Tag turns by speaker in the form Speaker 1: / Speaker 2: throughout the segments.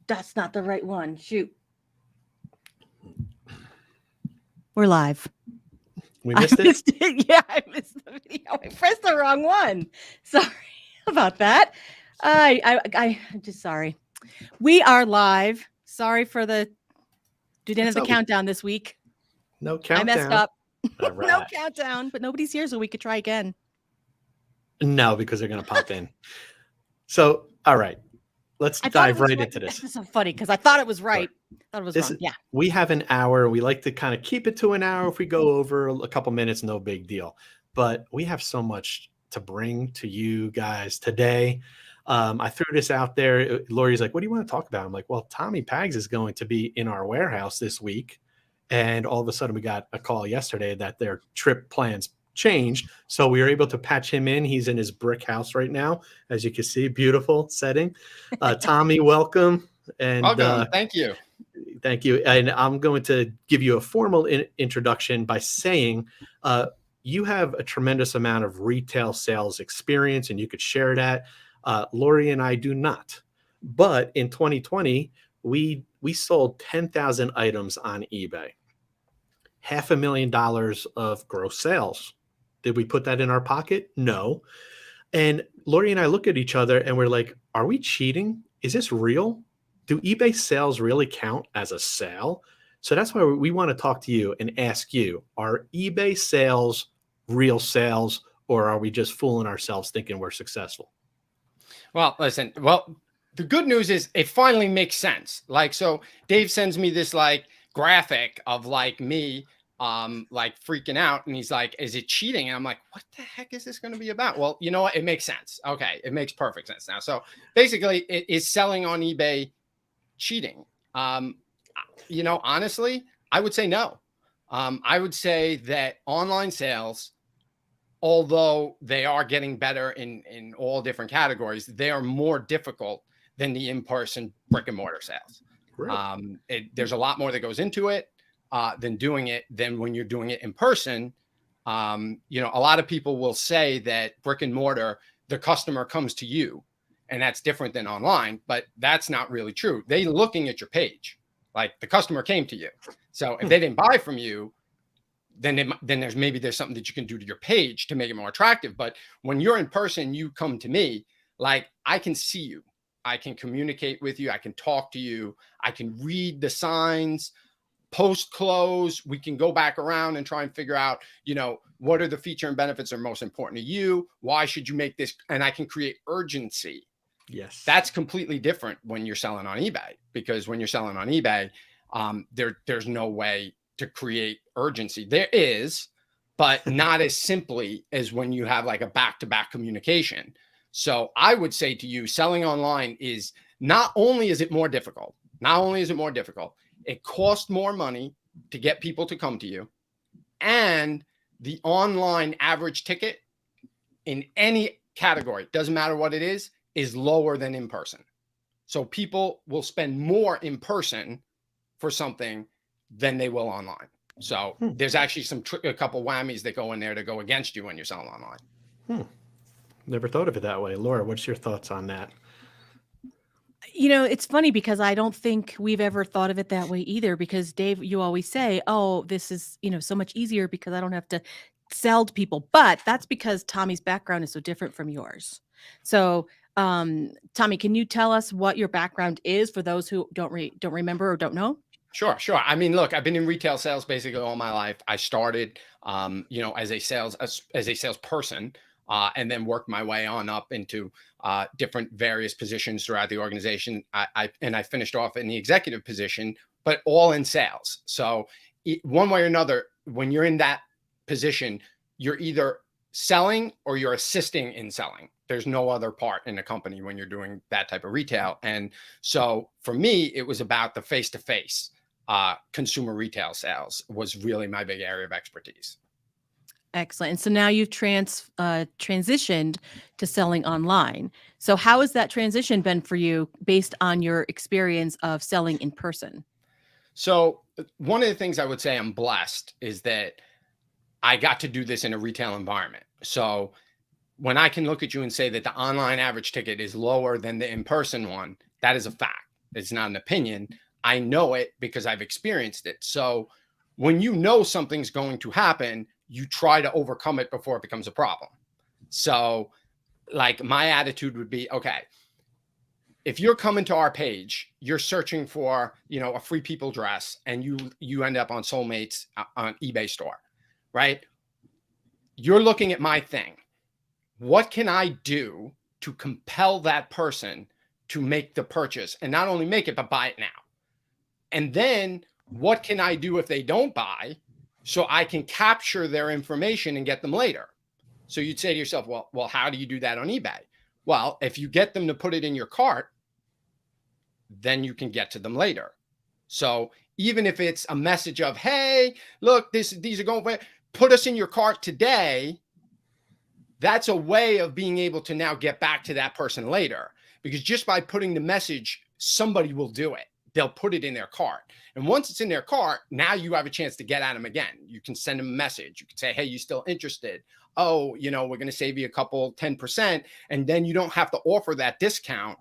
Speaker 1: That's not the right one. Shoot. We're live.
Speaker 2: We
Speaker 1: I
Speaker 2: missed it.
Speaker 1: missed it. Yeah, I missed the video. I pressed the wrong one. Sorry about that. I'm just sorry. We are live. Sorry for the didn't have
Speaker 2: It's
Speaker 1: the
Speaker 2: always
Speaker 1: countdown this week.
Speaker 2: no
Speaker 1: I messed
Speaker 2: countdown.
Speaker 1: up.
Speaker 2: All
Speaker 1: No
Speaker 2: right.
Speaker 1: countdown, but nobody's here, so we could try again.
Speaker 2: No, because they're going to pop in. So, all right, let's
Speaker 1: I thought it
Speaker 2: dive
Speaker 1: was
Speaker 2: right
Speaker 1: right.
Speaker 2: into this.
Speaker 1: This is so funny because I thought it was
Speaker 2: Sure.
Speaker 1: right. Thought it was
Speaker 2: This
Speaker 1: wrong.
Speaker 2: is,
Speaker 1: Yeah.
Speaker 2: we have an hour. We like to kind of keep it to an hour. If we go over a couple minutes, no big deal. But we have so much to bring to you guys today. I threw this out there. Lori's like, "What do you want to talk about?" I'm like, "Well, Tommy Pags is going to be in our warehouse this week." And all of a sudden, we got a call yesterday that their trip plans changed. So we were able to patch him in. He's in his brick house right now, as you can see. Beautiful setting. Tommy, welcome. And
Speaker 3: Welcome. Thank you.
Speaker 2: thank you. And I'm going to give you a formal introduction by saying you have a tremendous amount of retail sales experience, and you could share that. Lori and I do not. But in 2020, we sold 10,000 items on eBay. $500,000 of gross sales. Did we put that in our pocket? No. And Lori and I look at each other and we're like, are we cheating? Is this real? Do eBay sales really count as a sale? So that's why we want to talk to you and ask you, are eBay sales real sales, or are we just fooling ourselves thinking we're successful?
Speaker 3: Well, listen, the good news is it finally makes sense. Like, so Dave sends me this like graphic of like me like freaking out, and he's like, is it cheating? And I'm like, what the heck is this going to be about? Well, you know what? It makes sense. Okay, it makes perfect sense now. So basically, it is selling on eBay cheating. Honestly, I would say no. I would say that online sales, although they are getting better in all different categories, they are more difficult than the in-person brick and mortar sales. Really? There's a lot more that goes into it than when you're doing it in person. A lot of people will say that brick and mortar, the customer comes to you, and that's different than online, but that's not really true. They're looking at your page, like the customer came to you. So if they didn't buy from you, then there's something that you can do to your page to make it more attractive. But when you're in person, you come to me, like I can see you, I can communicate with you, I can talk to you, I can read the signs. Post close, we can go back around and try and figure out, what are the feature and benefits that are most important to you? Why should you make this? And I can create urgency.
Speaker 2: Yes.
Speaker 3: That's completely different when you're selling on eBay, because when you're selling on eBay, there's no way to create urgency. There is, but not as simply as when you have like a back-to-back communication. So I would say to you, selling online is not only is it more difficult, it costs more money to get people to come to you. And the online average ticket in any category, doesn't matter what it is lower than in person. So people will spend more in person for something than they will online. So there's actually a couple whammies that go in there to go against you when you're selling online.
Speaker 2: Never thought of it that way. Laura, what's your thoughts on that?
Speaker 1: It's funny because I don't think we've ever thought of it that way either, because Dave, you always say, oh, this is, so much easier because I don't have to sell to people. But that's because Tommy's background is so different from yours. So, Tommy, can you tell us what your background is for those who don't remember or don't know?
Speaker 3: Sure. I mean, look, I've been in retail sales basically all my life. I started, as a salesperson, and then worked my way on up into different various positions throughout the organization. I finished off in the executive position, but all in sales. So one way or another, when you're in that position, you're either selling or you're assisting in selling. There's no other part in the company when you're doing that type of retail. And so for me, it was about the face-to-face consumer retail sales was really my big area of expertise.
Speaker 1: Excellent. And so now you've transitioned to selling online. So how has that transition been for you based on your experience of selling in person?
Speaker 3: So one of the things I would say I'm blessed is that I got to do this in a retail environment. So when I can look at you and say that the online average ticket is lower than the in-person one, that is a fact. It's not an opinion. I know it because I've experienced it. So when you know something's going to happen, you try to overcome it before it becomes a problem. So like my attitude would be, okay, if you're coming to our page, you're searching for, a Free People dress, and you end up on Soulmates on eBay store, right? You're looking at my thing. What can I do to compel that person to make the purchase, and not only make it, but buy it now? And then what can I do if they don't buy, so I can capture their information and get them later? So you'd say to yourself, well, how do you do that on eBay? Well, if you get them to put it in your cart, then you can get to them later. So even if it's a message of, hey, look, these are going, put us in your cart today, that's a way of being able to now get back to that person later. Because just by putting the message, somebody will do it. They'll put it in their cart. And once it's in their cart, now you have a chance to get at them again. You can send them a message. You can say, hey, you still interested? Oh, we're going to save you a couple 10%. And then you don't have to offer that discount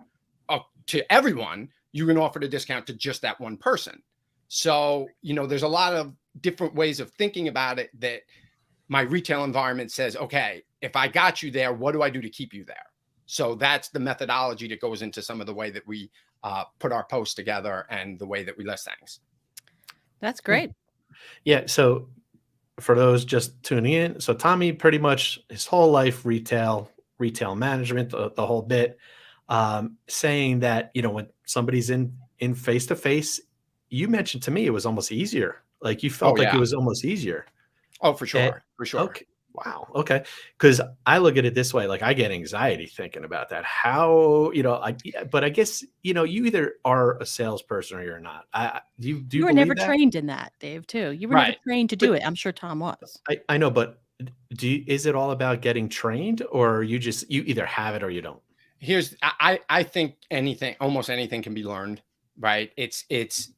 Speaker 3: to everyone. You can offer the discount to just that one person. So, there's a lot of different ways of thinking about it that my retail environment says, okay, if I got you there, what do I do to keep you there? So that's the methodology that goes into some of the way that we put our posts together and the way that we list things.
Speaker 1: That's great.
Speaker 2: Yeah. So for those just tuning in, so Tommy pretty much his whole life, retail management, the whole bit, saying that, when somebody's in face-to-face, you mentioned to me, it was almost easier. Like you felt like it was almost easier.
Speaker 3: Oh, for sure. For sure.
Speaker 2: Okay. Wow. Okay. Because I look at it this way, like I get anxiety thinking about that. How, but I guess, you either are a salesperson or you're not. Do you
Speaker 1: were never trained in that, Dave, too. You were never trained to do it. I'm sure Tom was.
Speaker 2: I know, but is it all about getting trained, or you either have it or you don't?
Speaker 3: I think almost anything can be learned, right? It's,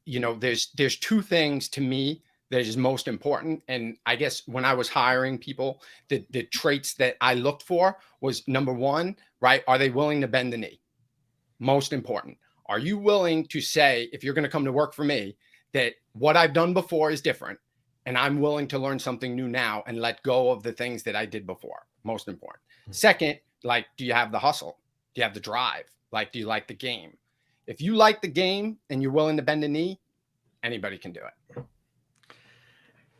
Speaker 3: there's two things to me that is most important. And I guess when I was hiring people, the traits that I looked for was, number one, right? Are they willing to bend the knee? Most important. Are you willing to say, if you're going to come to work for me, that what I've done before is different, and I'm willing to learn something new now and let go of the things that I did before? Most important. Second, like, do you have the hustle? Do you have the drive? Like, do you like the game? If you like the game and you're willing to bend the knee, anybody can do it.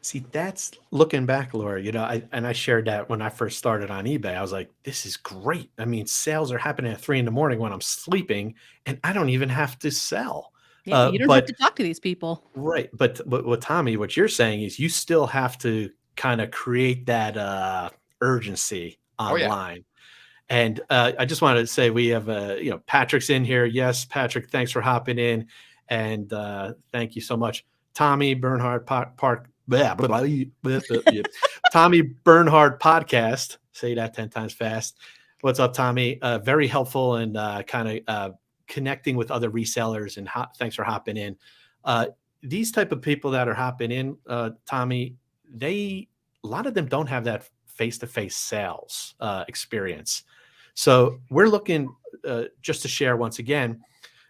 Speaker 2: See, that's looking back, Laura, I shared that when I first started on eBay. I was like, this is great. I mean, sales are happening at 3 a.m. when I'm sleeping, and I don't even have to sell.
Speaker 1: Yeah, you don't have to talk to these people.
Speaker 2: Right. But what Tommy, what you're saying is you still have to kind of create that urgency online. Oh, yeah. And I just wanted to say we have, Patrick's in here. Yes, Patrick, thanks for hopping in. And thank you so much. Tommy Bernhard Tommy Bernhard podcast. Say that 10 times fast. What's up, Tommy? Very helpful and kind of connecting with other resellers. And thanks for hopping in. These type of people that are hopping in, Tommy, a lot of them don't have that face-to-face sales experience. So we're looking just to share once again,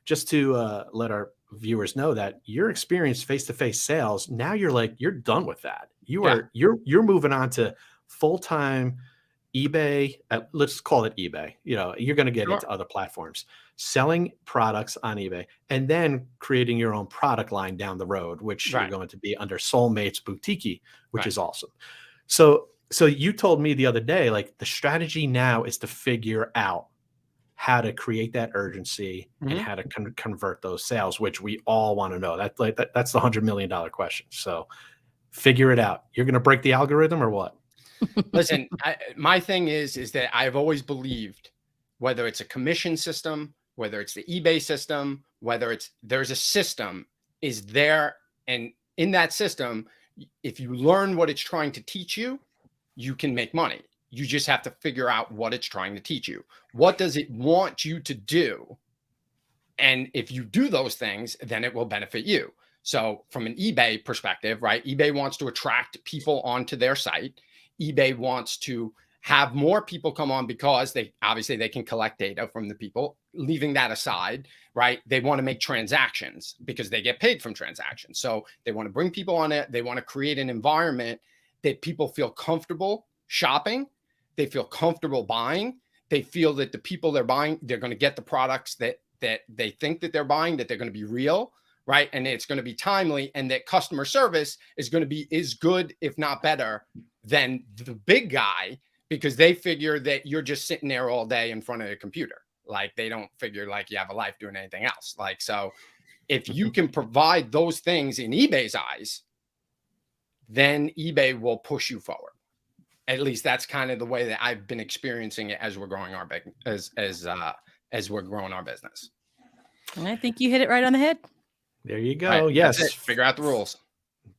Speaker 2: just to let our viewers know that your experience face-to-face sales, now you're done with that. You're moving on to full-time eBay. Let's call it eBay. You're going to get into other platforms, selling products on eBay, and then creating your own product line down the road, which you're going to be under Soulmates Boutique, which is awesome. So you told me the other day, like the strategy now is to figure out how to create that urgency and how to convert those sales, which we all want to know. That's the $100 million question. So figure it out. You're going to break the algorithm or what?
Speaker 3: Listen, my thing is that I've always believed, whether it's a commission system, whether it's the eBay system, there's a system is there. And in that system, if you learn what it's trying to teach you, you can make money. You just have to figure out what it's trying to teach you. What does it want you to do? And if you do those things, then it will benefit you. So from an eBay perspective, right? eBay wants to attract people onto their site. eBay wants to have more people come on because they can collect data from the people. Leaving that aside, right? They want to make transactions because they get paid from transactions. So they want to bring people on it. They want to create an environment that people feel comfortable shopping. They feel comfortable buying. They feel that the people they're buying, they're going to get the products that they think that they're buying, that they're going to be real, right? And it's going to be timely, and that customer service is going to be as good, if not better, than the big guy, because they figure that you're just sitting there all day in front of a computer. Like, they don't figure like you have a life doing anything else. Like, so if you can provide those things in eBay's eyes, then eBay will push you forward. At least that's kind of the way that I've been experiencing it as we're growing our as we're growing our business.
Speaker 1: And I think you hit it right on the head.
Speaker 2: There you go.
Speaker 3: Right,
Speaker 2: yes.
Speaker 3: Figure out the rules.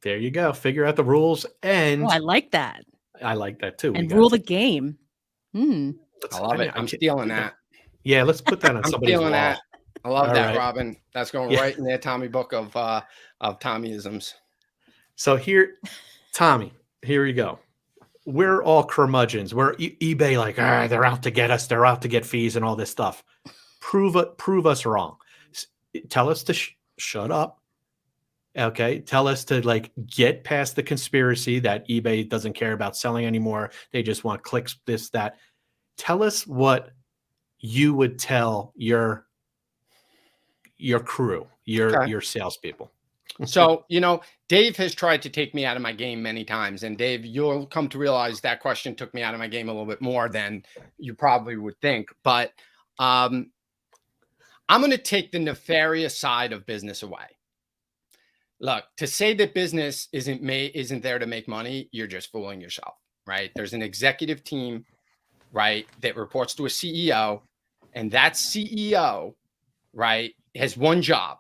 Speaker 2: There you go. Figure out the rules. And
Speaker 1: I like that.
Speaker 2: I like that too.
Speaker 1: And rule the game.
Speaker 3: I love it. I'm stealing that.
Speaker 2: Yeah, let's put that on somebody's wall.
Speaker 3: That. I love that,
Speaker 2: right.
Speaker 3: Robin. That's going right in their Tommy book of Tommyisms.
Speaker 2: So here, Tommy, here you go. We're all curmudgeons. We're eBay, like, they're out to get us. They're out to get fees and all this stuff. Prove us wrong. Tell us to shut up. Okay. Tell us to like get past the conspiracy that eBay doesn't care about selling anymore. They just want clicks, this, that. Tell us what you would tell your crew, your salespeople.
Speaker 3: So, Dave has tried to take me out of my game many times. And Dave, you'll come to realize that question took me out of my game a little bit more than you probably would think. But I'm going to take the nefarious side of business away. Look, to say that business isn't there to make money, you're just fooling yourself, right? There's an executive team, right, that reports to a CEO, and that CEO, right, has one job,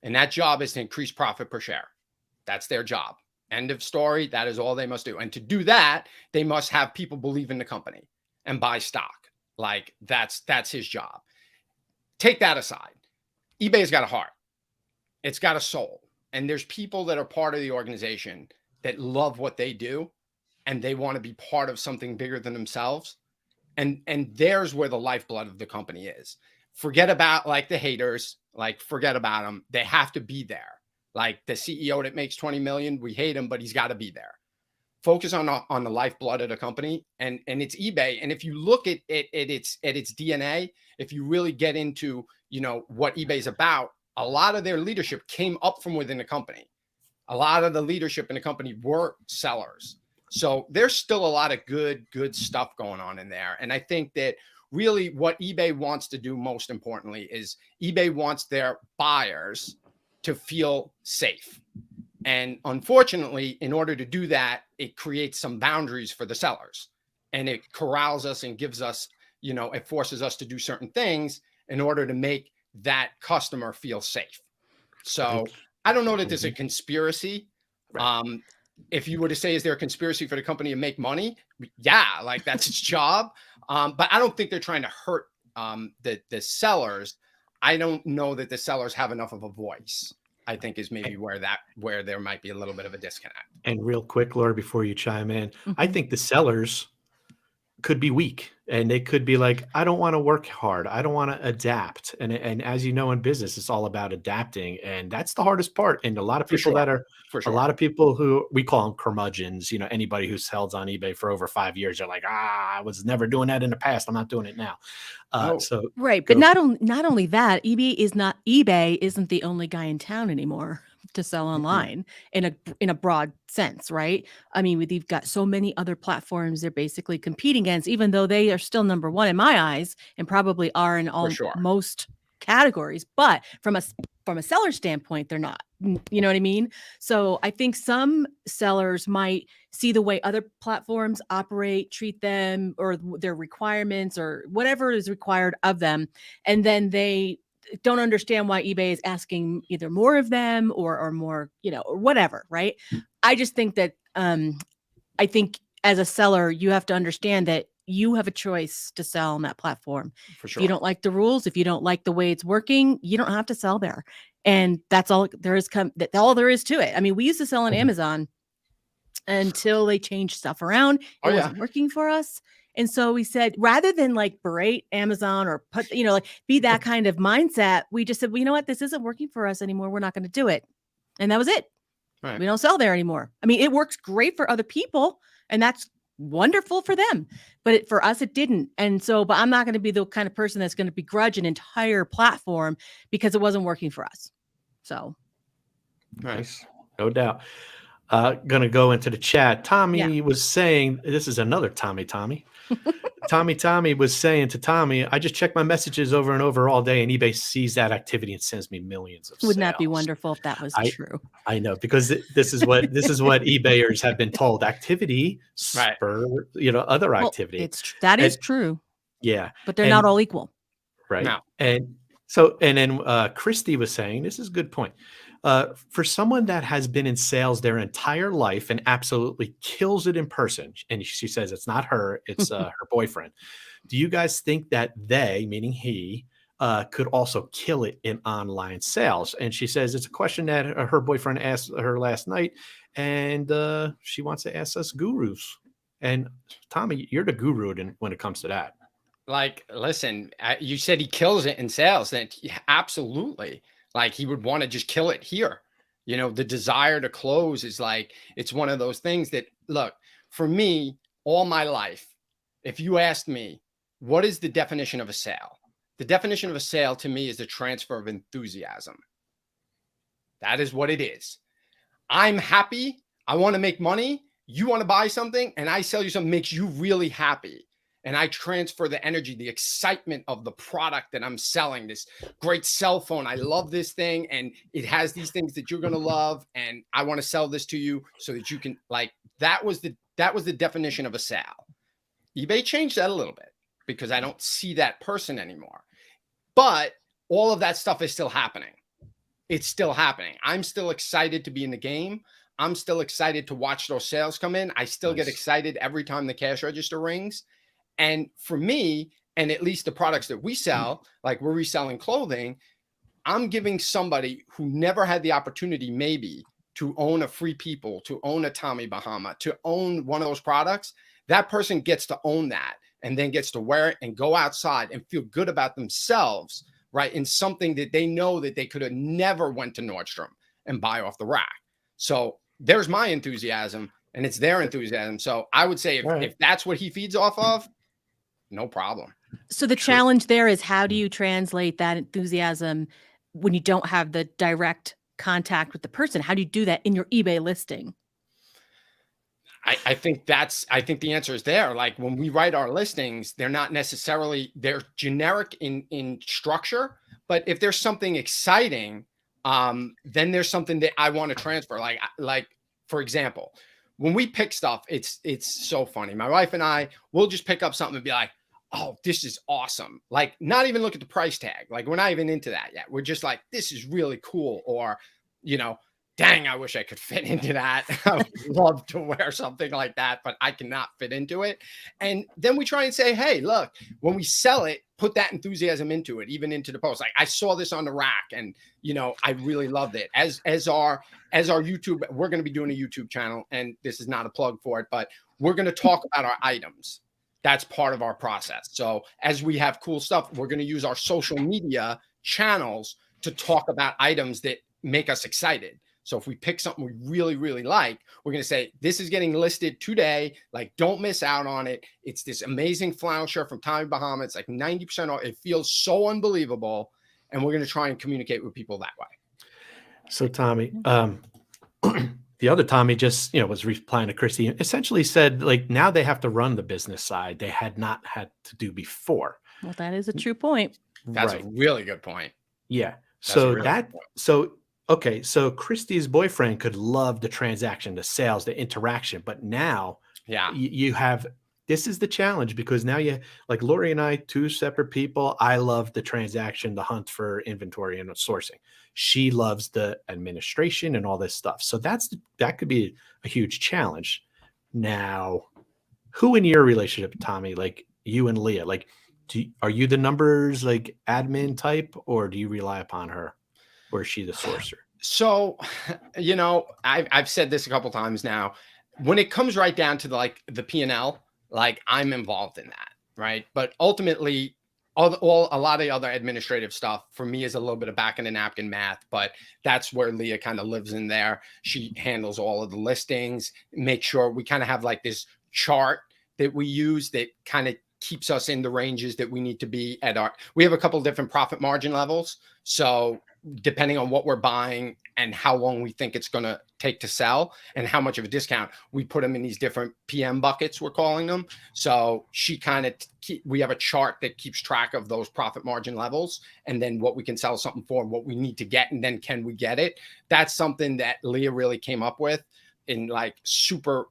Speaker 3: and that job is to increase profit per share. That's their job. End of story. That is all they must do. And to do that, they must have people believe in the company and buy stock. Like, that's his job. Take that aside. eBay's got a heart. It's got a soul. And there's people that are part of the organization that love what they do, and they want to be part of something bigger than themselves. And there's where the lifeblood of the company is. Forget about like the haters, like forget about them. They have to be there. Like the CEO that makes 20 million, we hate him, but he's got to be there. Focus on the lifeblood of the company, and it's eBay. And if you look at its DNA, if you really get into, what eBay's about, a lot of their leadership came up from within the company. A lot of the leadership in the company were sellers. So there's still a lot of good stuff going on in there. And I think that really what eBay wants to do most importantly is eBay wants their buyers to feel safe. And unfortunately, in order to do that, it creates some boundaries for the sellers, and it corrals us and gives us, it forces us to do certain things in order to make that customer feel safe. So I don't know that there's a conspiracy. Right. If you were to say, is there a conspiracy for the company to make money? Yeah, like that's its job. But I don't think they're trying to hurt the sellers. I don't know that the sellers have enough of a voice, I think, is maybe where there might be a little bit of a disconnect. And
Speaker 2: real quick, Laura, before you chime in, I think the sellers could be weak, and they could be like, I don't want to work hard. I don't want to adapt. And as you know, in business, it's all about adapting. And that's the hardest part. And a lot of people a lot of people who we call them curmudgeons, anybody who sells on eBay for over 5 years, they're like, I was never doing that in the past. I'm not doing it now. So
Speaker 1: right. But not only that, eBay isn't the only guy in town anymore to sell online in a broad sense, right? I mean, we've got so many other platforms they're basically competing against, even though they are still number one in my eyes, and probably are in most categories. But from a seller standpoint, they're not. You know what I mean? So I think some sellers might see the way other platforms operate, treat them, or their requirements, or whatever is required of them, and then they don't understand why eBay is asking either more of them or more, or whatever, right? I just think that I think as a seller, you have to understand that you have a choice to sell on that platform. For sure. If you don't like the rules, if you don't like the way it's working, you don't have to sell there. And that's all there is. All there is to it. I mean, we used to sell on Amazon until they changed stuff around. It wasn't working for us. And so we said, rather than like berate Amazon or put, like be that kind of mindset, we just said, well, you know what? This isn't working for us anymore. We're not going to do it. And that was it.
Speaker 3: Right.
Speaker 1: We don't sell there anymore. I mean, it works great for other people and that's wonderful for them, but for us, it didn't. And so, but I'm not going to be the kind of person that's going to begrudge an entire platform because it wasn't working for us. So.
Speaker 2: Nice. No doubt. Gonna go into the chat. Tommy was saying, this is another Tommy. Tommy was saying to Tommy, I just check my messages over and over all day, and eBay sees that activity and sends me millions of sales.
Speaker 1: Wouldn't that be wonderful if that was true?
Speaker 2: I know, because this is what eBayers have been told. Activity spur, other activity.
Speaker 1: That is true.
Speaker 2: Yeah.
Speaker 1: But they're not all equal.
Speaker 2: Right.
Speaker 3: No.
Speaker 2: And then Christy was saying, this is a good point. For someone that has been in sales their entire life and absolutely kills it in person, and she says it's not her, it's her boyfriend. Do you guys think that they, meaning he, could also kill it in online sales? And she says it's a question that her boyfriend asked her last night, and she wants to ask us gurus. And Tommy, you're the guru when it comes to that.
Speaker 3: Like, listen, you said he kills it in sales. Then absolutely. Like, he would want to just kill it here. The desire to close is like, it's one of those things that, look, for me, all my life, if you asked me, what is the definition of a sale? The definition of a sale to me is the transfer of enthusiasm. That is what it is. I'm happy. I want to make money. You want to buy something and I sell you something that makes you really happy. And I transfer the energy, the excitement of the product that I'm selling, this great cell phone. I love this thing and it has these things that you're going to love. And I want to sell this to you so that you can, like, that was the definition of a sale. eBay changed that a little bit because I don't see that person anymore. But all of that stuff is still happening. It's still happening. I'm still excited to be in the game. I'm still excited to watch those sales come in. I still get excited every time the cash register rings. And for me, and at least the products that we sell, like we're reselling clothing, I'm giving somebody who never had the opportunity maybe to own a Free People, to own a Tommy Bahama, to own one of those products. That person gets to own that and then gets to wear it and go outside and feel good about themselves, right? In something that they know that they could have never went to Nordstrom and buy off the rack. So there's my enthusiasm and it's their enthusiasm. So I would say if that's what he feeds off of, no problem.
Speaker 1: So the challenge there is, how do you translate that enthusiasm when you don't have the direct contact with the person? How do you do that in your eBay listing?
Speaker 3: I think the answer is there. Like, when we write our listings, they're not necessarily, they're generic in structure, but if there's something exciting, then there's something that I want to transfer. Like for example, when we pick stuff, it's so funny. My wife and I will just pick up something and be like, oh, this is awesome. Like, not even look at the price tag. Like, we're not even into that yet. We're just like, this is really cool. Or, dang, I wish I could fit into that. I would love to wear something like that, but I cannot fit into it. And then we try and say, hey, look, when we sell it, put that enthusiasm into it, even into the post. Like, I saw this on the rack and, I really loved it. As our YouTube, we're going to be doing a YouTube channel, and this is not a plug for it, but we're going to talk about our items. That's part of our process. So as we have cool stuff, we're going to use our social media channels to talk about items that make us excited. So if we pick something we really, really like, we're going to say, this is getting listed today. Like, don't miss out on it. It's this amazing flannel shirt from Tommy Bahama. It's like 90% off. It feels so unbelievable. And we're going to try and communicate with people that way.
Speaker 2: So Tommy, the other Tommy just, was replying to Christy, essentially said, like, now they have to run the business side they had not had to do before.
Speaker 1: Well, that is a true point.
Speaker 3: That's a really good point.
Speaker 2: Yeah. So Christy's boyfriend could love the transaction, the sales, the interaction, but now you have, this is the challenge, because now like Lori and I, two separate people. I love the transaction, the hunt for inventory and sourcing. She loves the administration and all this stuff. So that could be a huge challenge. Now, who in your relationship, Tommy, like you and Leah, like, are you the numbers, like, admin type, or do you rely upon her, or is she the sourcer?
Speaker 3: So, I've said this a couple times now. When it comes right down to the P&L, like I'm involved in that, right? But ultimately, a lot of the other administrative stuff for me is a little bit of back in the napkin math, but that's where Leah kind of lives in there. She handles all of the listings, make sure we kind of have like this chart that we use that kind of keeps us in the ranges that we need to be at. We have a couple of different profit margin levels. So depending on what we're buying and how long we think it's going to take to sell and how much of a discount, we put them in these different PM buckets, we're calling them. So she kind of, we have a chart that keeps track of those profit margin levels and then what we can sell something for and what we need to get. And then can we get it? That's something that Leah really came up with, in like super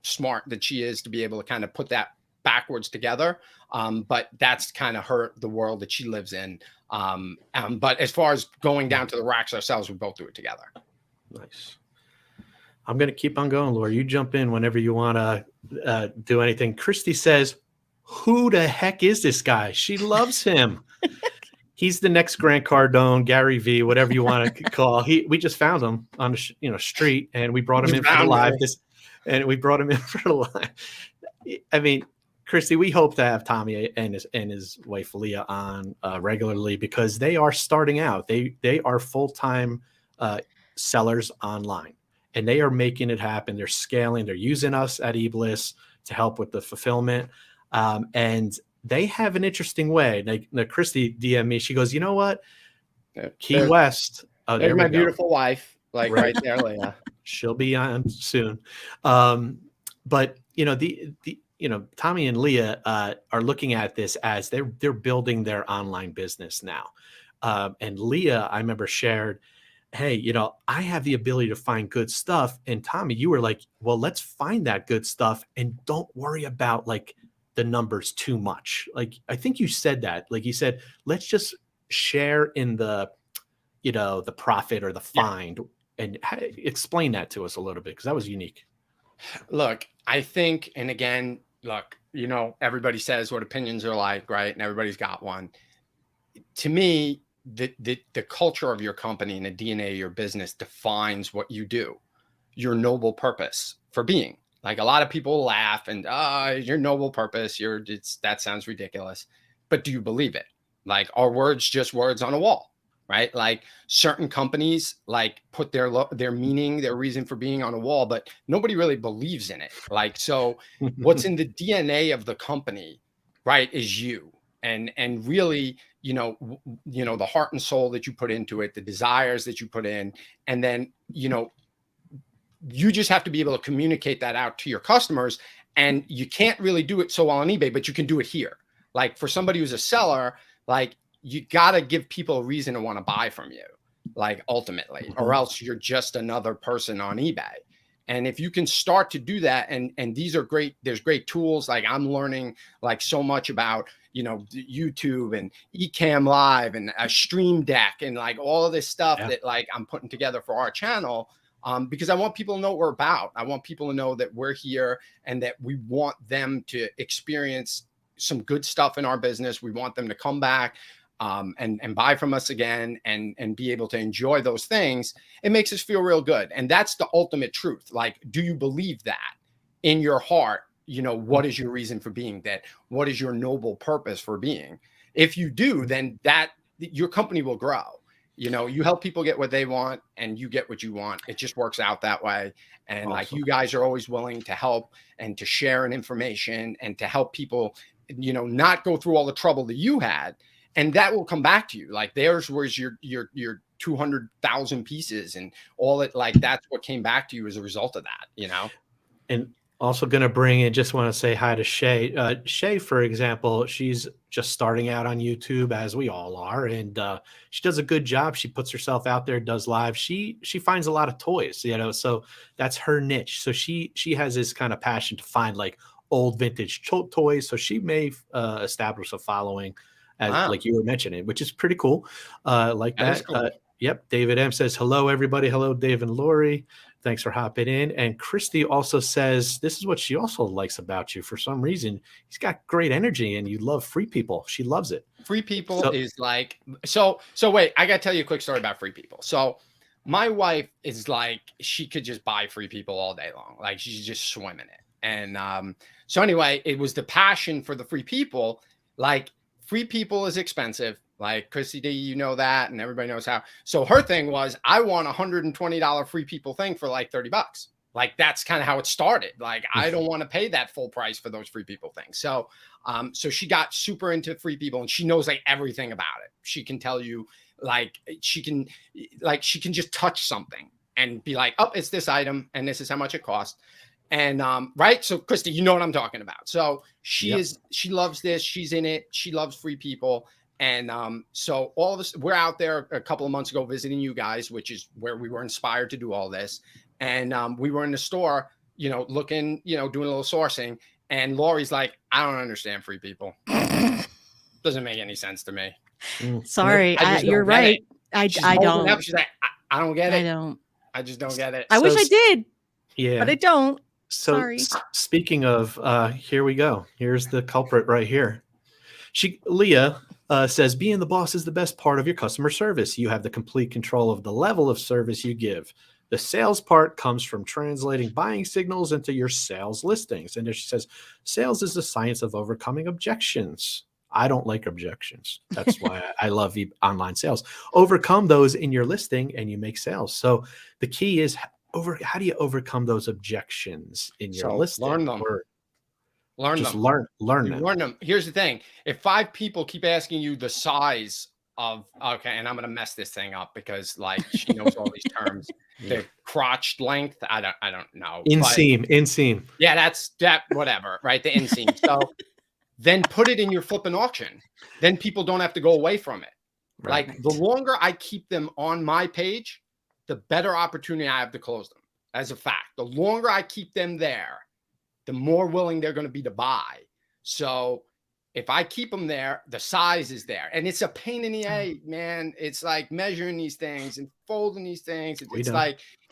Speaker 3: smart that she is, to be able to kind of put that backwards together. But that's kind of the world that she lives in. But as far as going down to the racks ourselves, we both do it together.
Speaker 2: Nice. I'm going to keep on going, Laura. You jump in whenever you want to do anything. Christy says, who the heck is this guy? She loves him. He's the next Grant Cardone, Gary V, whatever you want to call. We just found him on the street, and we brought him in for the live. I mean, Christy, we hope to have Tommy and his wife Leah on regularly, because they are starting out. They are full-time sellers online, and they are making it happen. They're scaling. They're using us at eBliss to help with the fulfillment, and they have an interesting way. Like Christy DM me. She goes, you know what? Key West. Oh,
Speaker 3: there's my beautiful wife, like right there, Leah.
Speaker 2: She'll be on soon. But Tommy and Leah are looking at this as they're building their online business now. And Leah, I remember, shared, hey, I have the ability to find good stuff. And Tommy, you were like, well, let's find that good stuff and don't worry about like the numbers too much. Like, I think you said that, like you said, let's just share in the profit or the find. And explain that to us a little bit, because that was unique.
Speaker 3: Look, I think, and again, look, everybody says what opinions are like, right? And everybody's got one. To me, the culture of your company and the DNA of your business defines what you do, your noble purpose for being. Like, a lot of people laugh and, your noble purpose, that sounds ridiculous. But do you believe it? Like, are words just words on a wall? Right? Like, certain companies like put their meaning, their reason for being on a wall, but nobody really believes in it. Like, so what's in the DNA of the company, right, is you. And really, the heart and soul that you put into it, the desires that you put in, and then, you just have to be able to communicate that out to your customers. And you can't really do it so well on eBay, but you can do it here. Like, for somebody who's a seller, like, you got to give people a reason to want to buy from you, like, ultimately, or else you're just another person on eBay. And if you can start to do that, and these are great, there's great tools. Like, I'm learning like so much about, YouTube and Ecamm Live and a Stream Deck and like all of this stuff that like I'm putting together for our channel. Because I want people to know what we're about. I want people to know that we're here and that we want them to experience some good stuff in our business. We want them to come back and buy from us again and be able to enjoy those things. It makes us feel real good. And that's the ultimate truth. Like, do you believe that in your heart? What is your reason for being? That what is your noble purpose for being? If you do, then your company will grow. You help people get what they want and you get what you want. It just works out that way. And awesome. Like, you guys are always willing to help and to share an information and to help people, not go through all the trouble that you had. And that will come back to you. Like, theirs was your 200,000 pieces and all it, like, that's what came back to you as a result of that,
Speaker 2: And also going to bring in, just want to say hi to Shay. Shay, for example, she's just starting out on YouTube, as we all are. And she does a good job. She puts herself out there, does live. She finds a lot of toys, so that's her niche. So she has this kind of passion to find like old vintage toys. So she may establish a following, as like you were mentioning, which is pretty cool. Like that. Cool. Yep. David M says, hello, everybody. Hello, Dave and Lori. Thanks for hopping in. And Christy also says, this is what she also likes about you. For some reason, he's got great energy and you love Free People. She loves it.
Speaker 3: Free People is like, so wait, I got to tell you a quick story about Free People. So my wife is like, she could just buy Free People all day long. Like, she's just swimming it. And so anyway, it was the passion for the free people. Like, free people is expensive. Like, Chrissy D, you know that, and everybody knows how. So her thing was, I want $120 free people thing for like $30. Like, that's kind of how it started. Like, I don't want to pay that full price for those free people things. So, so she got super into free people, and she knows like everything about it. She can tell you, like, she can just touch something and be like, oh, it's this item, and this is how much it costs. And right. So Christy, you know what I'm talking about. So she loves this. She's in it. She loves free people. And so all of us, we're out there a couple of months ago visiting you guys, which is where we were inspired to do all this. And we were in the store, you know, looking, you know, doing a little sourcing. And Lori's like, I don't understand free people. Doesn't make any sense to me.
Speaker 1: Sorry, you're right. I don't.
Speaker 3: She's like, I don't get it.
Speaker 1: I
Speaker 3: just don't get it.
Speaker 1: I wish I did.
Speaker 2: Yeah.
Speaker 1: But I don't.
Speaker 2: So
Speaker 1: Sorry.
Speaker 2: Speaking of, here we go. Here's the culprit right here. Leah says, being the boss is the best part of your customer service. You have the complete control of the level of service you give. The sales part comes from translating buying signals into your sales listings. And then she says, sales is the science of overcoming objections. I don't like objections. That's why I love online sales. Overcome those in your listing and you make sales. So the key is how do you overcome those objections in your listing?
Speaker 3: Learn them. Learn them. Here's the thing. If 5 people keep asking you the size of, okay, and I'm going to mess this thing up because like she knows all these terms, the crotch length. I don't know.
Speaker 2: Inseam.
Speaker 3: Yeah, that's whatever, right? The inseam. So then put it in your flipping auction. Then people don't have to go away from it. Right. Like, the longer I keep them on my page, the better opportunity I have to close them. As a fact, the longer I keep them there, the more willing they're going to be to buy. So if I keep them there, the size is there. And it's a pain in the ass, man. It's like measuring these things and folding these things.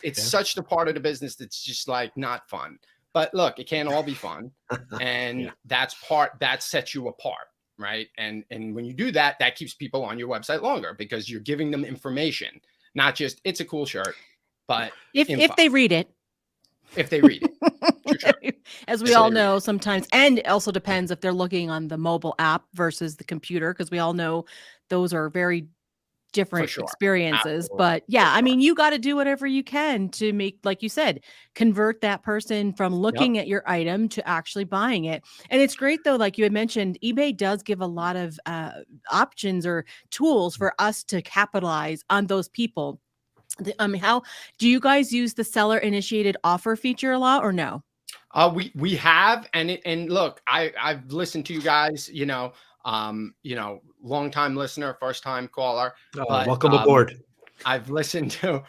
Speaker 3: It's such the part of the business that's just like not fun. But look, it can't all be fun. And that sets you apart, right? And when you do that, that keeps people on your website longer because you're giving them information, not just it's a cool shirt, but
Speaker 1: if they read it.
Speaker 3: If they read it. Sure.
Speaker 1: As we all know sometimes, and it also depends if they're looking on the mobile app versus the computer, because we all know those are very different experiences. Absolutely. But yeah, I mean, you got to do whatever you can to make, like you said, convert that person from looking at your item to actually buying it. And it's great though, like you had mentioned, eBay does give a lot of options or tools for us to capitalize on those people. How do you guys use the seller initiated offer feature a lot or no?
Speaker 3: We have, and look, I've listened to you guys, long time listener, first time caller.
Speaker 2: But, welcome aboard.
Speaker 3: I've listened to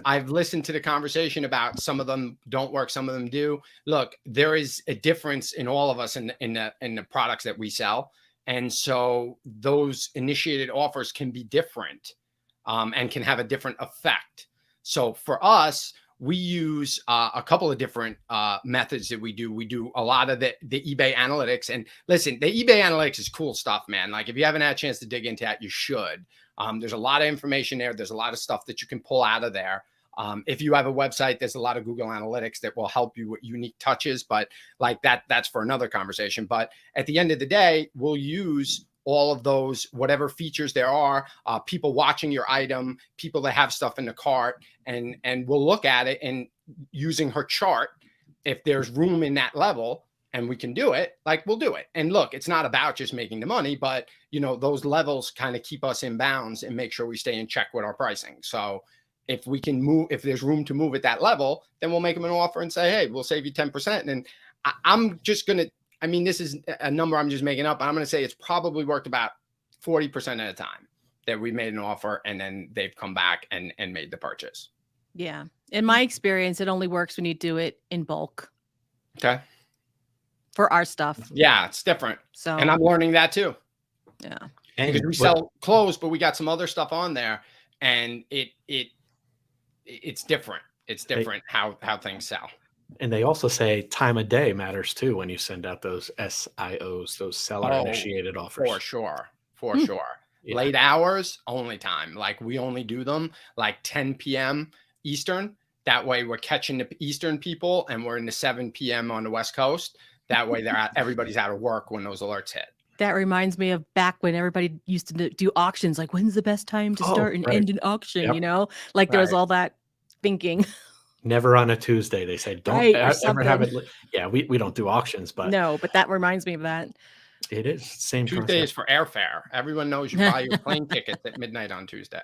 Speaker 3: the conversation about some of them don't work, some of them do. Look, there is a difference in all of us in the products that we sell, and so those initiated offers can be different. And can have a different effect. So for us, we use a couple of different methods that we do. We do a lot of the eBay analytics. And listen, the eBay analytics is cool stuff, man. Like, if you haven't had a chance to dig into that, you should. There's a lot of information there. There's a lot of stuff that you can pull out of there. If you have a website, there's a lot of Google Analytics that will help you with unique touches. But like that's for another conversation. But at the end of the day, we'll use all of those, whatever features there are, people watching your item, people that have stuff in the cart, and we'll look at it and using her chart, if there's room in that level and we can do it, like we'll do it. And look, it's not about just making the money, but those levels kind of keep us in bounds and make sure we stay in check with our pricing. So if we can move, if there's room to move at that level, then we'll make them an offer and say, hey, we'll save you 10%. And I'm just going to, this is a number I'm just making up. I'm going to say it's probably worked about 40% of the time that we made an offer and then they've come back and made the purchase.
Speaker 1: Yeah. In my experience, it only works when you do it in bulk.
Speaker 3: Okay.
Speaker 1: For our stuff.
Speaker 3: Yeah, it's different.
Speaker 1: So,
Speaker 3: and I'm learning that too.
Speaker 1: Yeah.
Speaker 3: Because we sell clothes, but we got some other stuff on there and it's different. It's different how things sell.
Speaker 2: And they also say time of day matters too when you send out those SIOs, those seller initiated offers.
Speaker 3: For sure. Yeah. Late hours, only time. Like, we only do them like 10 p.m. Eastern. That way we're catching the Eastern people and we're in the 7 p.m. on the West Coast. That way everybody's out of work when those alerts hit.
Speaker 1: That reminds me of back when everybody used to do auctions. Like, when's the best time to start and end an auction?
Speaker 2: Yep.
Speaker 1: You know, like there was all that thinking.
Speaker 2: Never on a Tuesday. They say don't
Speaker 1: Right, or
Speaker 2: ever have it.
Speaker 1: something.
Speaker 2: Yeah, we don't do auctions, but
Speaker 1: No, but that reminds me of that.
Speaker 2: it is same
Speaker 3: Tuesday is
Speaker 2: concept.
Speaker 3: for airfare. Everyone knows you buy your plane tickets at midnight on Tuesday.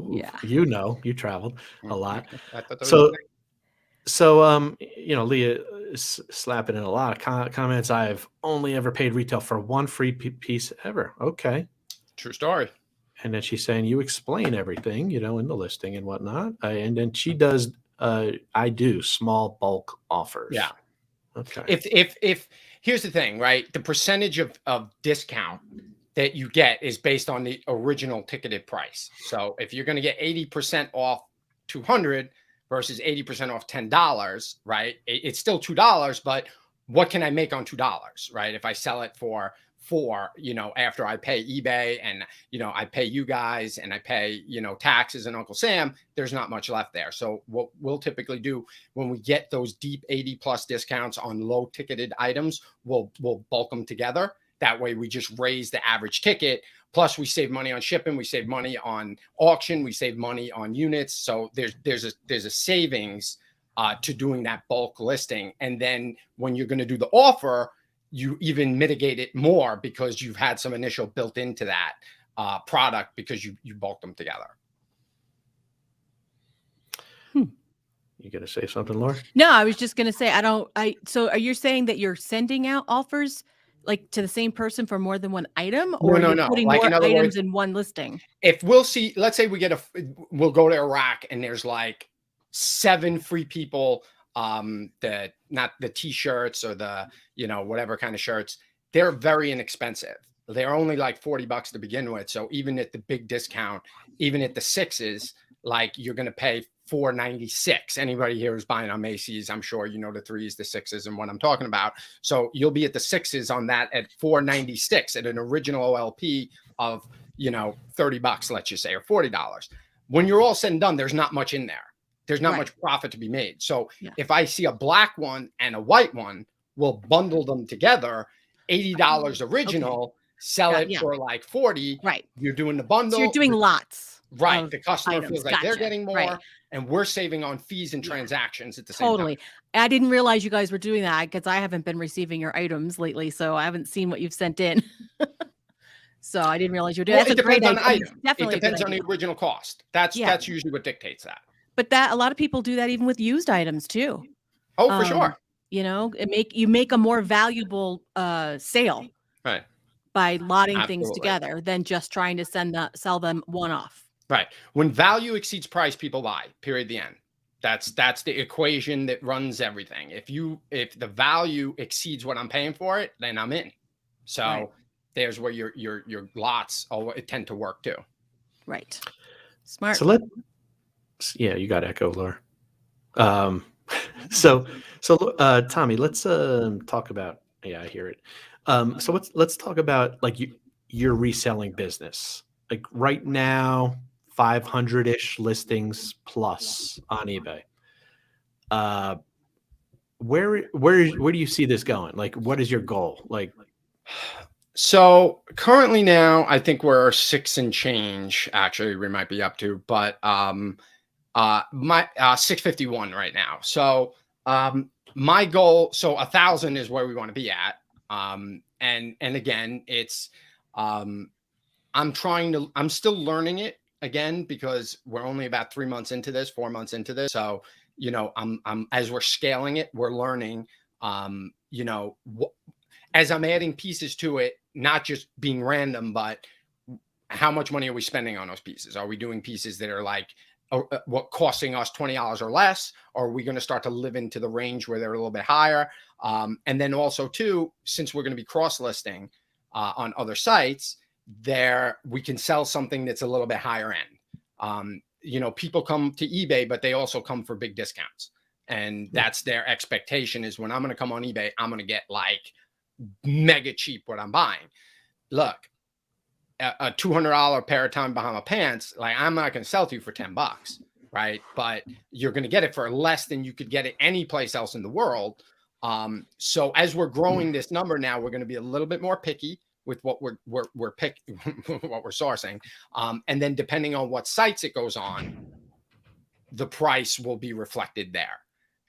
Speaker 2: Ooh,
Speaker 1: Yeah.
Speaker 2: you know, you traveled a lot.
Speaker 3: I thought that was
Speaker 2: So,
Speaker 3: a thing.
Speaker 2: so you know, Leah is slapping in a lot of comments. I've only ever paid retail for one free piece ever. Okay.
Speaker 3: True story.
Speaker 2: And then she's saying you explain everything, you know, in the listing and whatnot. And then she does. I do small bulk offers.
Speaker 3: Yeah.
Speaker 2: Okay.
Speaker 3: If here's the thing, right? The percentage of discount that you get is based on the original ticketed price. So if you're going to get 80% off 200 versus 80% off $10, right? It's still $2, but what can I make on $2, right? If I sell it for $4, you know, after I pay eBay and, you know, I pay you guys and I pay, you know, taxes and Uncle Sam, there's not much left there. So what we'll typically do when we get those deep 80+ discounts on low ticketed items, we'll bulk them together. That way we just raise the average ticket. Plus we save money on shipping. We save money on auction. We save money on units. So there's a savings to doing that bulk listing. And then when you're going to do the offer, you even mitigate it more because you've had some initial built into that product because you bulk them together.
Speaker 2: You gonna say something, Laura?
Speaker 1: No, I was just gonna say so are you saying that you're sending out offers like to the same person for more than one item, or
Speaker 3: No,
Speaker 1: you're
Speaker 3: no.
Speaker 1: putting
Speaker 3: Like,
Speaker 1: more
Speaker 3: in other
Speaker 1: items
Speaker 3: words,
Speaker 1: in one listing?
Speaker 3: if we'll see, let's say we'll go to Iraq and there's like 7 free people, not the t-shirts or the, you know, whatever kind of shirts, they're very inexpensive. They're only like $40 to begin with. So even at the big discount, even at the 6s, like you're going to pay $4.96. Anybody here who's buying on Macy's, I'm sure you know the 3s, the 6s, and what I'm talking about. So you'll be at the 6s on that at $4.96 at an original OLP of, you know, $30, let's just say, or $40. When you're all said and done, there's not much in there. There's not much profit to be made. So if I see a black one and a white one, we'll bundle them together, $80 original, sell it for like 40.
Speaker 1: Right.
Speaker 3: You're doing the bundle.
Speaker 1: So you're doing lots.
Speaker 3: Right. The customer
Speaker 1: items.
Speaker 3: feels like they're getting more,
Speaker 1: Right.
Speaker 3: and we're saving on fees and transactions at the same
Speaker 1: Totally.
Speaker 3: time.
Speaker 1: I didn't realize you guys were doing that because I haven't been receiving your items lately, so I haven't seen what you've sent in. So I didn't realize you were doing
Speaker 3: Well,
Speaker 1: that.
Speaker 3: it depends on the item.
Speaker 1: Definitely
Speaker 3: It depends on the original cost. That's usually what dictates that.
Speaker 1: But that a lot of people do that even with used items too.
Speaker 3: Oh, for sure.
Speaker 1: You know, you make a more valuable sale,
Speaker 3: right,
Speaker 1: by lotting things together than just trying to sell them one off.
Speaker 3: Right. When value exceeds price, people buy. Period. The end. That's the equation that runs everything. If the value exceeds what I'm paying for it, then I'm in. So there's where your lots tend to work too.
Speaker 1: Right. Smart.
Speaker 2: So you got echo, Laura. So Tommy, let's talk about. Yeah, I hear it. So let's talk about like your reselling business. Like right now, 500-ish listings plus on eBay. Where do you see this going? Like, what is your goal? Like,
Speaker 3: so currently now, I think we're 6 and change. Actually, we might be up to, but my 651 right now. So my goal, so 1,000 is where we want to be at. And again, it's I'm still learning it again because we're only about 4 months into this. So, you know, I'm as we're scaling it, we're learning, you know, as I'm adding pieces to it, not just being random, but how much money are we spending on those pieces? Are we doing pieces that are like what costing us $20 or less? Or are we going to start to live into the range where they're a little bit higher? And then also too, since we're going to be cross-listing on other sites, we can sell something that's a little bit higher end. You know, people come to eBay, but they also come for big discounts. And that's their expectation is when I'm going to come on eBay, I'm going to get like mega cheap what I'm buying. Look, a $200 pair of Tommy Bahama pants, like I'm not going to sell to you for $10, right? But you're going to get it for less than you could get it any place else in the world. So as we're growing this number now, we're going to be a little bit more picky with what we're what we're sourcing. And then depending on what sites it goes on, the price will be reflected there.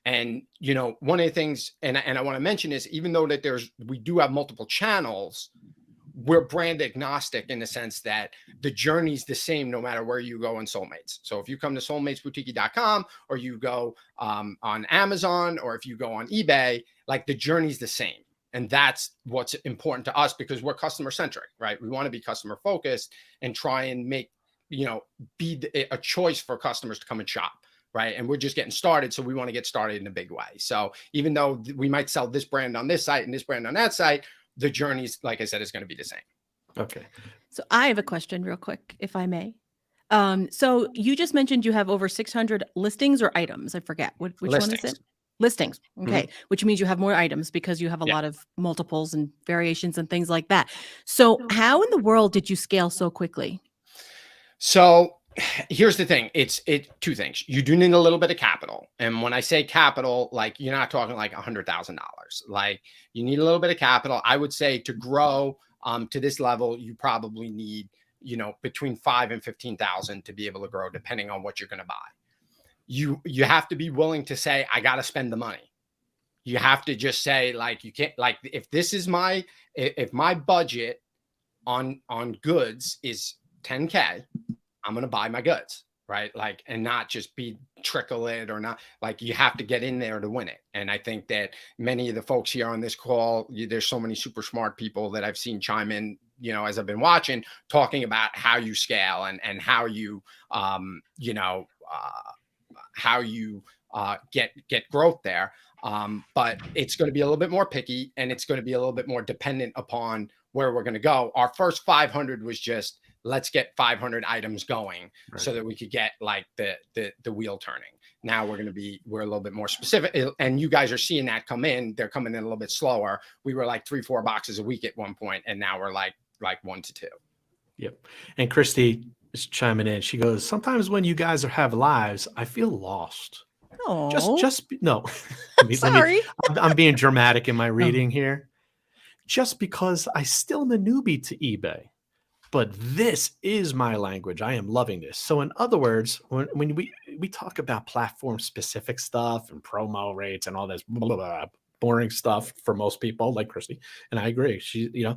Speaker 3: And, you know, one of the things, and I want to mention is, even though that we do have multiple channels, we're brand agnostic in the sense that the journey's the same no matter where you go in Soulmates. So if you come to soulmatesboutique.com, or you go on Amazon, or if you go on eBay, like, the journey's the same. And that's what's important to us, because we're customer centric, right? We want to be customer focused and try and make, you know, be a choice for customers to come and shop. Right. And we're just getting started. So we want to get started in a big way. So even though we might sell this brand on this site and this brand on that site, the journeys, like I said, is going to be the same.
Speaker 2: Okay.
Speaker 1: So I have a question real quick, if I may. So you just mentioned you have over 600 listings or items. I forget which one is it? Listings. Okay. Which means you have more items because you have a lot of multiples and variations and things like that. So how in the world did you scale so quickly?
Speaker 3: So here's the thing. It's two things. You do need a little bit of capital. And when I say capital, like, you're not talking like $100,000. Like, you need a little bit of capital. I would say to grow to this level, you probably need, you know, between 5 and 15,000 to be able to grow, depending on what you're going to buy. You have to be willing to say, I got to spend the money. You have to just say, like, you can't, like, if this is if my budget on goods is 10K, I'm going to buy my goods, right? Like, and not just trickle it, or not, like, you have to get in there to win it. And I think that many of the folks here on this call, there's so many super smart people that I've seen chime in, you know, as I've been watching, talking about how you scale and how you, you know, how you get growth there. But it's going to be a little bit more picky, and it's going to be a little bit more dependent upon where we're going to go. Our first 500 was just, let's get 500 items going, right, so that we could get like the wheel turning. Now we're a little bit more specific, and you guys are seeing that come in. They're coming in a little bit slower. We were like 3-4 boxes a week at one point, and now we're like 1 to 2.
Speaker 2: Yep. And Christy is chiming in. She goes, sometimes when you guys have lives, I feel lost.
Speaker 1: Oh,
Speaker 2: no.
Speaker 1: Sorry.
Speaker 2: I'm being dramatic in my reading here. Just because I still am a newbie to eBay, but this is my language. I am loving this. So in other words, when we talk about platform specific stuff and promo rates and all this blah, blah, blah, boring stuff for most people, like Christy, and I agree. She, you know,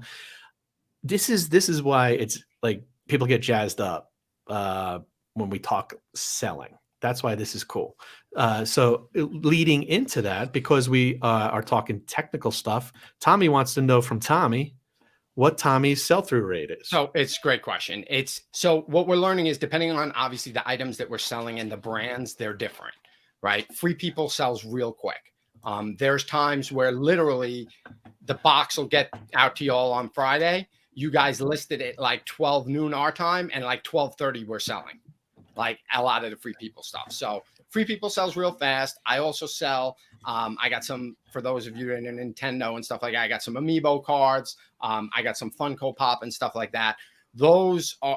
Speaker 2: this is why it's like people get jazzed up when we talk selling. That's why this is cool. So leading into that, because we are talking technical stuff, Tommy wants to know from Tommy what Tommy's sell-through rate is.
Speaker 3: So it's a great question. So what we're learning is, depending on obviously the items that we're selling and the brands, they're different, right? Free People sells real quick. There's times where literally the box will get out to y'all on Friday. You guys listed it like 12 noon our time, and like 12:30 we're selling, like a lot of the Free People stuff. So Free People sells real fast. I also sell, I got some, for those of you in Nintendo and stuff like that, I got some Amiibo cards. I got some Funko Pop and stuff like that.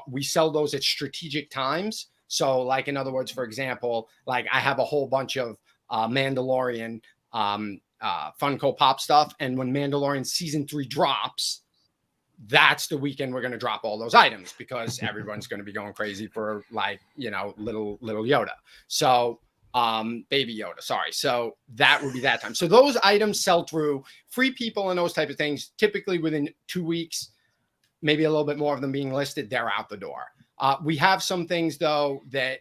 Speaker 3: We sell those at strategic times. So like, in other words, for example, like I have a whole bunch of Mandalorian Funko Pop stuff. And when Mandalorian season 3 drops, that's the weekend we're going to drop all those items, because everyone's going to be going crazy for, like, you know, little Yoda. So baby Yoda, sorry. So that would be that time. So those items sell through. Free People and those type of things, typically within 2 weeks, maybe a little bit more of them being listed, they're out the door. We have some things though that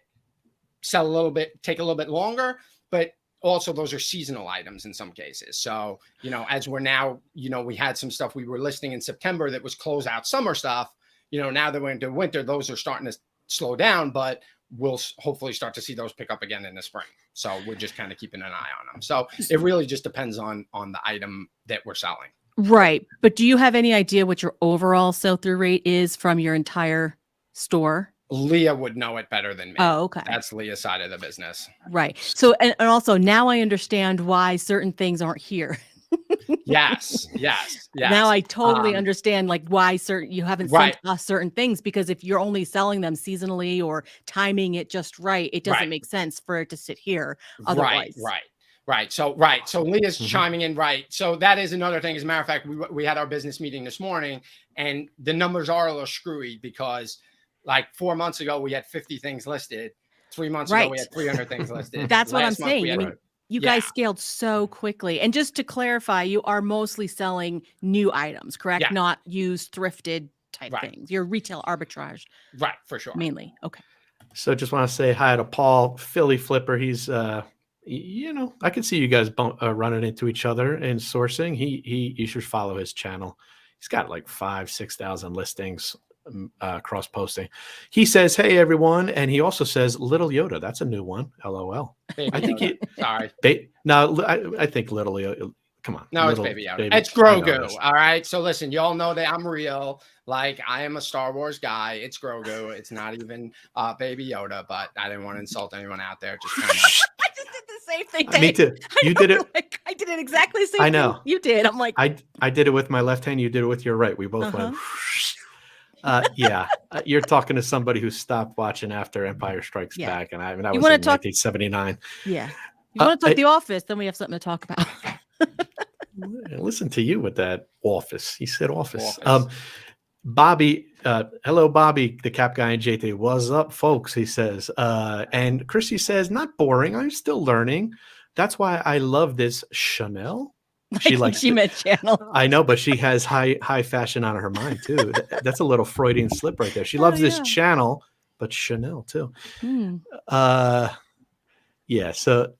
Speaker 3: sell take a little bit longer, but also those are seasonal items in some cases. So, you know, as we're now, you know, we had some stuff we were listing in September that was closeout summer stuff. You know, now that we're into winter, those are starting to slow down, but we'll hopefully start to see those pick up again in the spring. So we're just kind of keeping an eye on them. So it really just depends on the item that we're selling.
Speaker 1: Right. But do you have any idea what your overall sell-through rate is from your entire store?
Speaker 3: Leah would know it better than me.
Speaker 1: Oh, okay.
Speaker 3: That's Leah's side of the business.
Speaker 1: Right. So, and also now I understand why certain things aren't here.
Speaker 3: Yes, yes, yes.
Speaker 1: Now I totally understand like why you haven't
Speaker 3: Right.
Speaker 1: sent us certain things, because if you're only selling them seasonally or timing it just right, it doesn't
Speaker 3: Right.
Speaker 1: make sense for it to sit here
Speaker 3: Right,
Speaker 1: otherwise.
Speaker 3: right, right. So, right. So Leah's
Speaker 2: Mhm.
Speaker 3: chiming in, right. So that is another thing. As a matter of fact, we had our business meeting this morning, and the numbers are a little screwy because, like 4 months ago, we had 50 things listed. 3 months ago, we
Speaker 1: Right.
Speaker 3: had 300 things listed.
Speaker 1: That's what I'm
Speaker 3: Last month, we
Speaker 1: saying. I
Speaker 3: had,
Speaker 1: mean,
Speaker 2: Right.
Speaker 1: you
Speaker 3: yeah,
Speaker 1: guys scaled so quickly. And just to clarify, you are mostly selling new items, correct?
Speaker 3: yeah,
Speaker 1: Not used, thrifted type
Speaker 3: right,
Speaker 1: things. Your retail arbitrage
Speaker 3: right, for sure.
Speaker 1: mainly. Okay.
Speaker 2: So just want to say hi to Paul, Philly Flipper. He's, I can see you guys running into each other in sourcing. You should follow his channel. He's got like 6,000 listings, cross posting. He says, "Hey everyone," and he also says, "Little Yoda." That's a new one. LOL.
Speaker 3: Baby
Speaker 2: I think
Speaker 3: Yoda. Sorry.
Speaker 2: no, I think Little Yoda. Come on,
Speaker 3: No, it's
Speaker 2: little
Speaker 3: Baby Yoda.
Speaker 2: baby.
Speaker 3: It's
Speaker 2: I know
Speaker 3: Grogu.
Speaker 2: this.
Speaker 3: All right. So listen, y'all know that I'm real. Like I am a Star Wars guy. It's Grogu. It's not even Baby Yoda. But I didn't want to insult anyone out there. Just kind of.
Speaker 1: I just did the same thing.
Speaker 2: Me
Speaker 1: Dave.
Speaker 2: too.
Speaker 1: I
Speaker 2: You
Speaker 1: know,
Speaker 2: did it.
Speaker 1: like, I did it exactly the same
Speaker 2: I
Speaker 1: thing
Speaker 2: know.
Speaker 1: you did. I'm like,
Speaker 2: I did it with my left hand. You did it with your right. We both went. Yeah, you're talking to somebody who stopped watching after Empire Strikes
Speaker 1: Yeah.
Speaker 2: Back, and that was
Speaker 1: You
Speaker 2: in
Speaker 1: wanna talk-
Speaker 2: 1979.
Speaker 1: yeah. You want to talk The Office, then we have something to talk about.
Speaker 2: Listen to you with that office. He said office.
Speaker 3: Office.
Speaker 2: Bobby, hello, Bobby, the cap guy in JT. What's up, folks? He says, and Chrissy says, not boring. I'm still learning. That's why I love this Chanel. She likes
Speaker 1: she meant channel.
Speaker 2: I know, but she has high fashion on her mind too. That's a little Freudian slip right there. She loves this
Speaker 1: yeah.
Speaker 2: channel, but Chanel too.
Speaker 1: Hmm.
Speaker 2: Yeah. So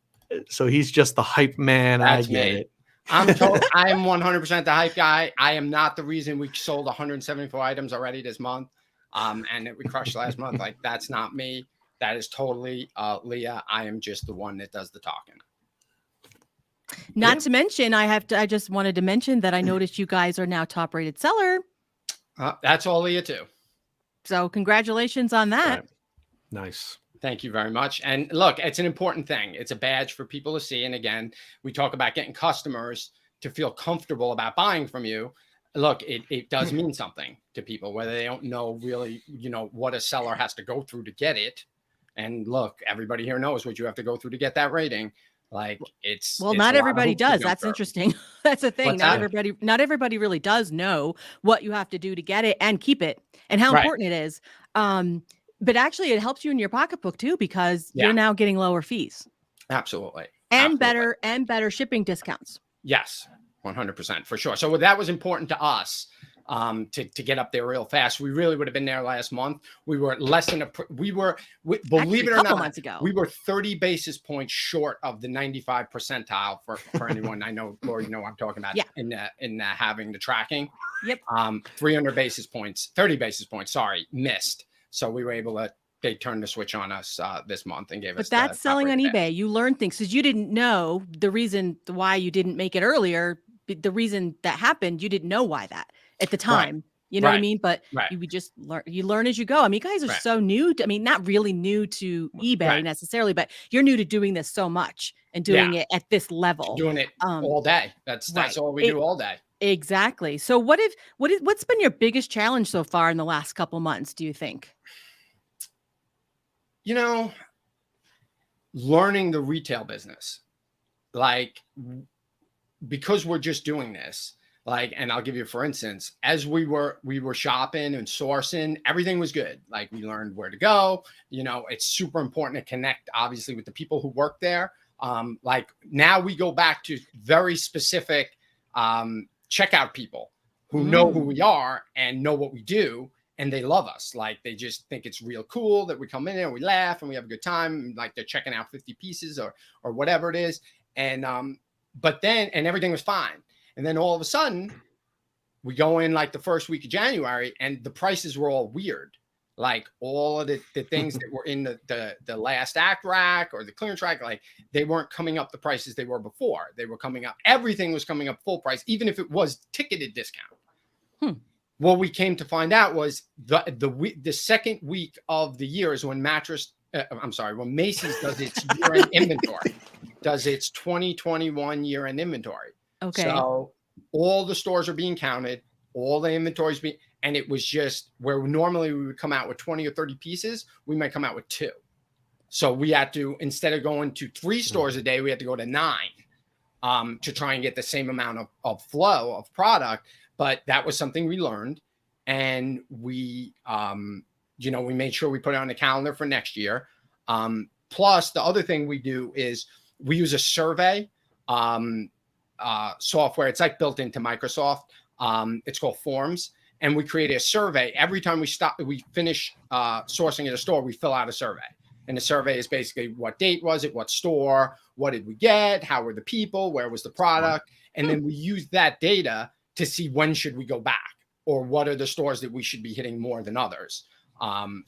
Speaker 2: he's just the hype man.
Speaker 3: That's
Speaker 2: I get
Speaker 3: me.
Speaker 2: it.
Speaker 3: I am 100% the hype guy. I am not the reason we sold 174 items already this month. And that we crushed last month. Like that's not me. That is totally Leah. I am just the one that does the talking.
Speaker 1: Not to mention, I just wanted to mention that I noticed you guys are now top rated seller.
Speaker 3: That's all Leah too.
Speaker 1: So congratulations on that.
Speaker 2: Right. Nice.
Speaker 3: Thank you very much. And look, it's an important thing. It's a badge for people to see. And again, we talk about getting customers to feel comfortable about buying from you. Look, it does mean something to people, whether they don't know really, what a seller has to go through to get it. And look, everybody here knows what you have to go through to get that rating. Like
Speaker 1: not everybody does. That's interesting. That's the thing.
Speaker 3: What's
Speaker 1: Not
Speaker 3: that?
Speaker 1: not everybody really does know what you have to do to get it and keep it and how important it is. But actually it helps you in your pocketbook too, because you're now getting lower fees.
Speaker 3: Absolutely.
Speaker 1: And better shipping discounts.
Speaker 3: Yes, 100% for sure. So that was important to us. To get up there real fast. We really would have been there last month. We were less than believe it or not,
Speaker 1: months ago.
Speaker 3: We were 30 basis points short of the 95 percentile for anyone I know, Lord, what I'm talking about in having the tracking.
Speaker 1: Yep.
Speaker 3: 300 basis points, 30 basis points, missed. So we were able to, they turned the switch on us this month and gave us.
Speaker 1: But that's selling on eBay. You learn things because you didn't know the reason why you didn't make it earlier. The reason that happened, you didn't know why that at the time. Right. You know what I mean? But you just learn. You learn as you go. I mean, you guys are so new. Not really new to eBay necessarily, but you're new to doing this so much and doing it at this level.
Speaker 3: Doing it all day. That's all we do all day.
Speaker 1: Exactly. So what's been your biggest challenge so far in the last couple months, do you think?
Speaker 3: Learning the retail business, because we're just doing this, and I'll give you, for instance, as we were shopping and sourcing, everything was good. We learned where to go. It's super important to connect, obviously, with the people who work there. Now we go back to very specific checkout people who know who we are and know what we do. And they love us. They just think it's real cool that we come in there and we laugh and we have a good time. They're checking out 50 pieces or whatever it is. And, but then, and everything was fine. And then all of a sudden we go in the first week of January and the prices were all weird. All of the things that were in the last act rack or the clearance rack, they weren't coming up the prices they were before. They were coming up. Everything was coming up full price, even if it was ticketed discount. What we came to find out was the second week of the year is when when Macy's does its year-end inventory, does its 2021 year-end inventory.
Speaker 1: Okay.
Speaker 3: So all the stores are being counted, all the inventories being, and it was just where normally we would come out with 20 or 30 pieces, we might come out with 2. So we had to, instead of going to 3 stores a day, we had to go to 9 to try and get the same amount of flow of product. But that was something we learned. And we, we made sure we put it on the calendar for next year. Plus, the other thing we do is we use a survey software. It's like built into Microsoft. It's called Forms. And we create a survey. Every time we finish sourcing at a store, we fill out a survey. And the survey is basically what date was it, what store, what did we get, how were the people, where was the product? And then we use that data to see when should we go back, or what are the stores that we should be hitting more than others. And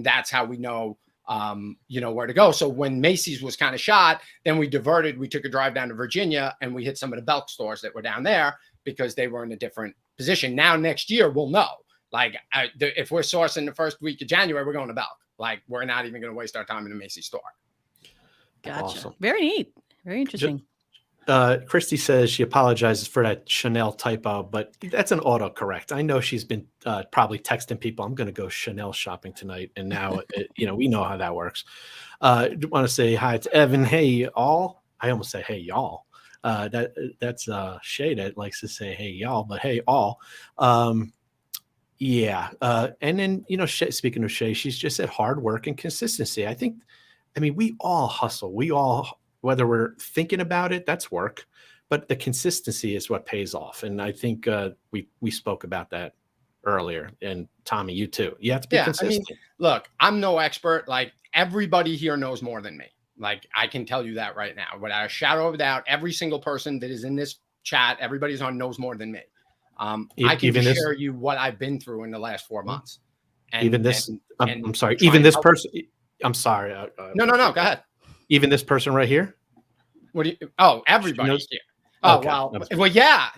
Speaker 3: that's how we know, where to go. So when Macy's was kind of shot, then we diverted, we took a drive down to Virginia and we hit some of the Belk stores that were down there because they were in a different position. Now, next year, we'll know. Like, if we're sourcing the first week of January, we're going to Belk. Like, we're not even going to waste our time in a Macy's store.
Speaker 1: Gotcha.
Speaker 2: Awesome.
Speaker 1: Very neat. Very interesting.
Speaker 2: Christy says she apologizes for that Chanel typo, but that's an autocorrect. I know she's been probably texting people, I'm going to go Chanel shopping tonight. And now, we know how that works. I want to say hi to Evan. Hey, all. I almost say, hey, y'all. That's Shay that likes to say, hey, y'all, but hey, all. Yeah. And then, speaking of Shay, she's just said hard work and consistency. We all hustle. We all, whether we're thinking about it, that's work, but the consistency is what pays off. And I think we spoke about that earlier. And Tommy, you too. You have to be consistent.
Speaker 3: Look, I'm no expert. Like, everybody here knows more than me. Like, I can tell you that right now, without a shadow of a doubt. Every single person that is in this chat, everybody's on knows more than me. I can share you what I've been through in the last 4 months. I'm sorry. Even this person. I'm sorry. No. Go ahead.
Speaker 2: Even this person right here.
Speaker 3: What do you? Oh, everybody's here. Oh, okay. Well, yeah,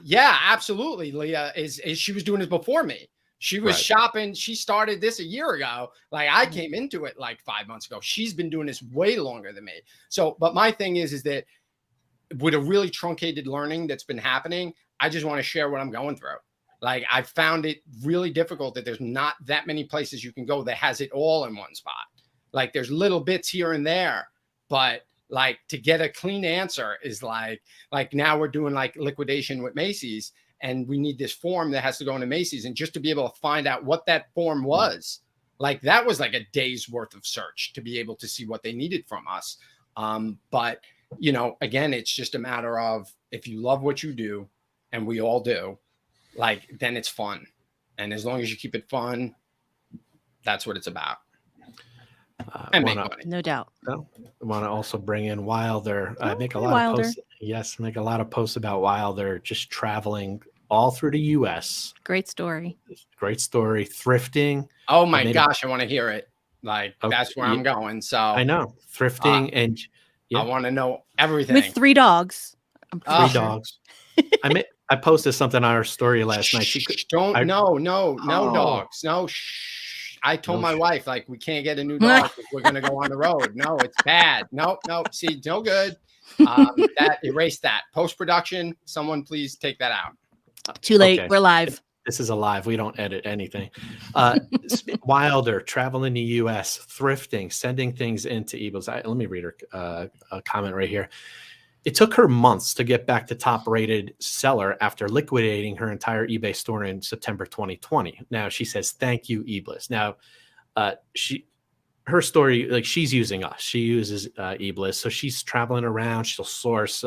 Speaker 3: absolutely. Leah is she was doing this before me. She was shopping. She started this a year ago. Like, I came into it like 5 months ago. She's been doing this way longer than me. So, but my thing is that with a really truncated learning that's been happening, I just want to share what I'm going through. Like, I found it really difficult that there's not that many places you can go that has it all in one spot. Like, there's little bits here and there, but like, to get a clean answer is like now we're doing like liquidation with Macy's, and we need this form that has to go into Macy's. And just to be able to find out what that form was, like, that was like a day's worth of search to be able to see what they needed from us. But, again, it's just a matter of, if you love what you do, and we all do, like, then it's fun. And as long as you keep it fun, that's what it's about. And make money.
Speaker 1: No doubt.
Speaker 2: I want to also bring in Wilder. Make a lot
Speaker 1: Wilder.
Speaker 2: of posts. Yes, make a lot of posts about Wilder just traveling all through the U.S.
Speaker 1: Great story.
Speaker 2: Great story. Thrifting.
Speaker 3: Oh my gosh, I want to hear it. Like, that's where I'm going. So
Speaker 2: I know thrifting, and
Speaker 3: I want to know everything.
Speaker 1: With 3 dogs.
Speaker 2: 3 dogs. I posted something on our story last night.
Speaker 3: No dogs. No. Shh. I told my wife, like, we can't get a new dog if we're going to go on the road. No, it's bad. No. See, no good. Erase that. Post-production, someone please take that out.
Speaker 1: Too late. Okay. We're live.
Speaker 2: This is a live. We don't edit anything. Wilder, traveling the U.S., thrifting, sending things into eBay. Let me read her a comment right here. It took her months to get back to top-rated seller after liquidating her entire eBay store in September 2020. Now, she says, thank you, eBliss. Now, her story, like, she's using us. She uses eBliss. So she's traveling around. She'll source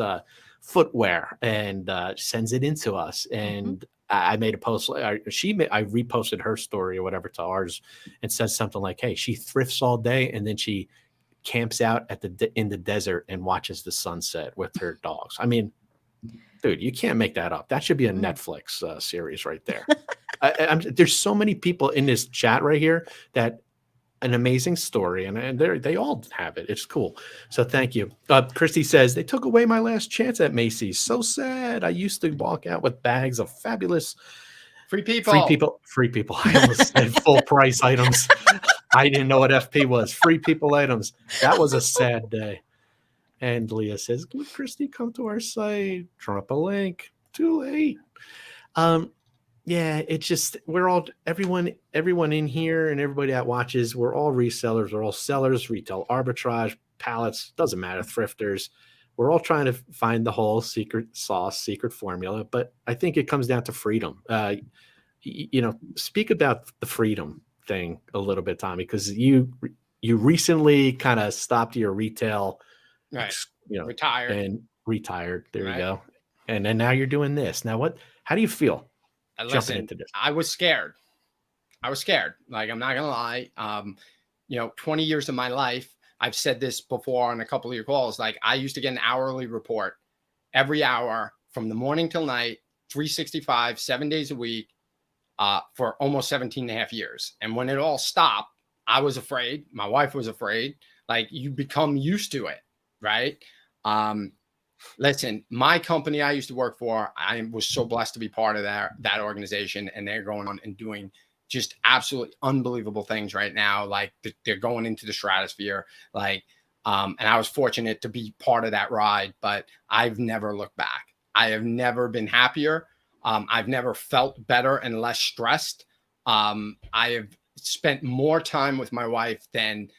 Speaker 2: footwear and sends it into us. And I made a post. I reposted her story or whatever to ours and said something like, hey, she thrifts all day, and then she camps out in the desert and watches the sunset with her dogs. I mean, dude, you can't make that up. That should be a Netflix series right there. There's so many people in this chat right here that an amazing story, and they all have it. It's cool. So thank you. Christy says, they took away my last chance at Macy's. So sad. I used to walk out with bags of fabulous
Speaker 3: free people.
Speaker 2: I almost said full price items. I didn't know what FP was. Free people items. That was a sad day. And Leah says, would Christy come to our site? Drop a link. Too late. Yeah, it's just we're all everyone in here and everybody that watches, we're all resellers, we're all sellers, retail arbitrage, pallets, doesn't matter, thrifters. We're all trying to find the whole secret sauce, secret formula, but I think it comes down to freedom. Speak about the freedom thing a little bit, Tommy, because you recently kind of stopped your retail,
Speaker 3: Right.
Speaker 2: retired. There
Speaker 3: Right.
Speaker 2: you go. And then now you're doing this. Now how do you feel?
Speaker 3: Listen,
Speaker 2: into this?
Speaker 3: I was scared. Like, I'm not gonna lie. 20 years of my life, I've said this before on a couple of your calls. Like, I used to get an hourly report every hour from the morning till night, 365, 7 days a week, for almost 17 and a half years. And when it all stopped, I was afraid. My wife was afraid. Like, you become used to it, right? Listen, my company I used to work for, I was so blessed to be part of that organization, and they're going on and doing just absolutely unbelievable things right now. Like, they're going into the stratosphere. Like, and I was fortunate to be part of that ride, but I've never looked back. I have never been happier. I've never felt better and less stressed. I have spent more time with my wife than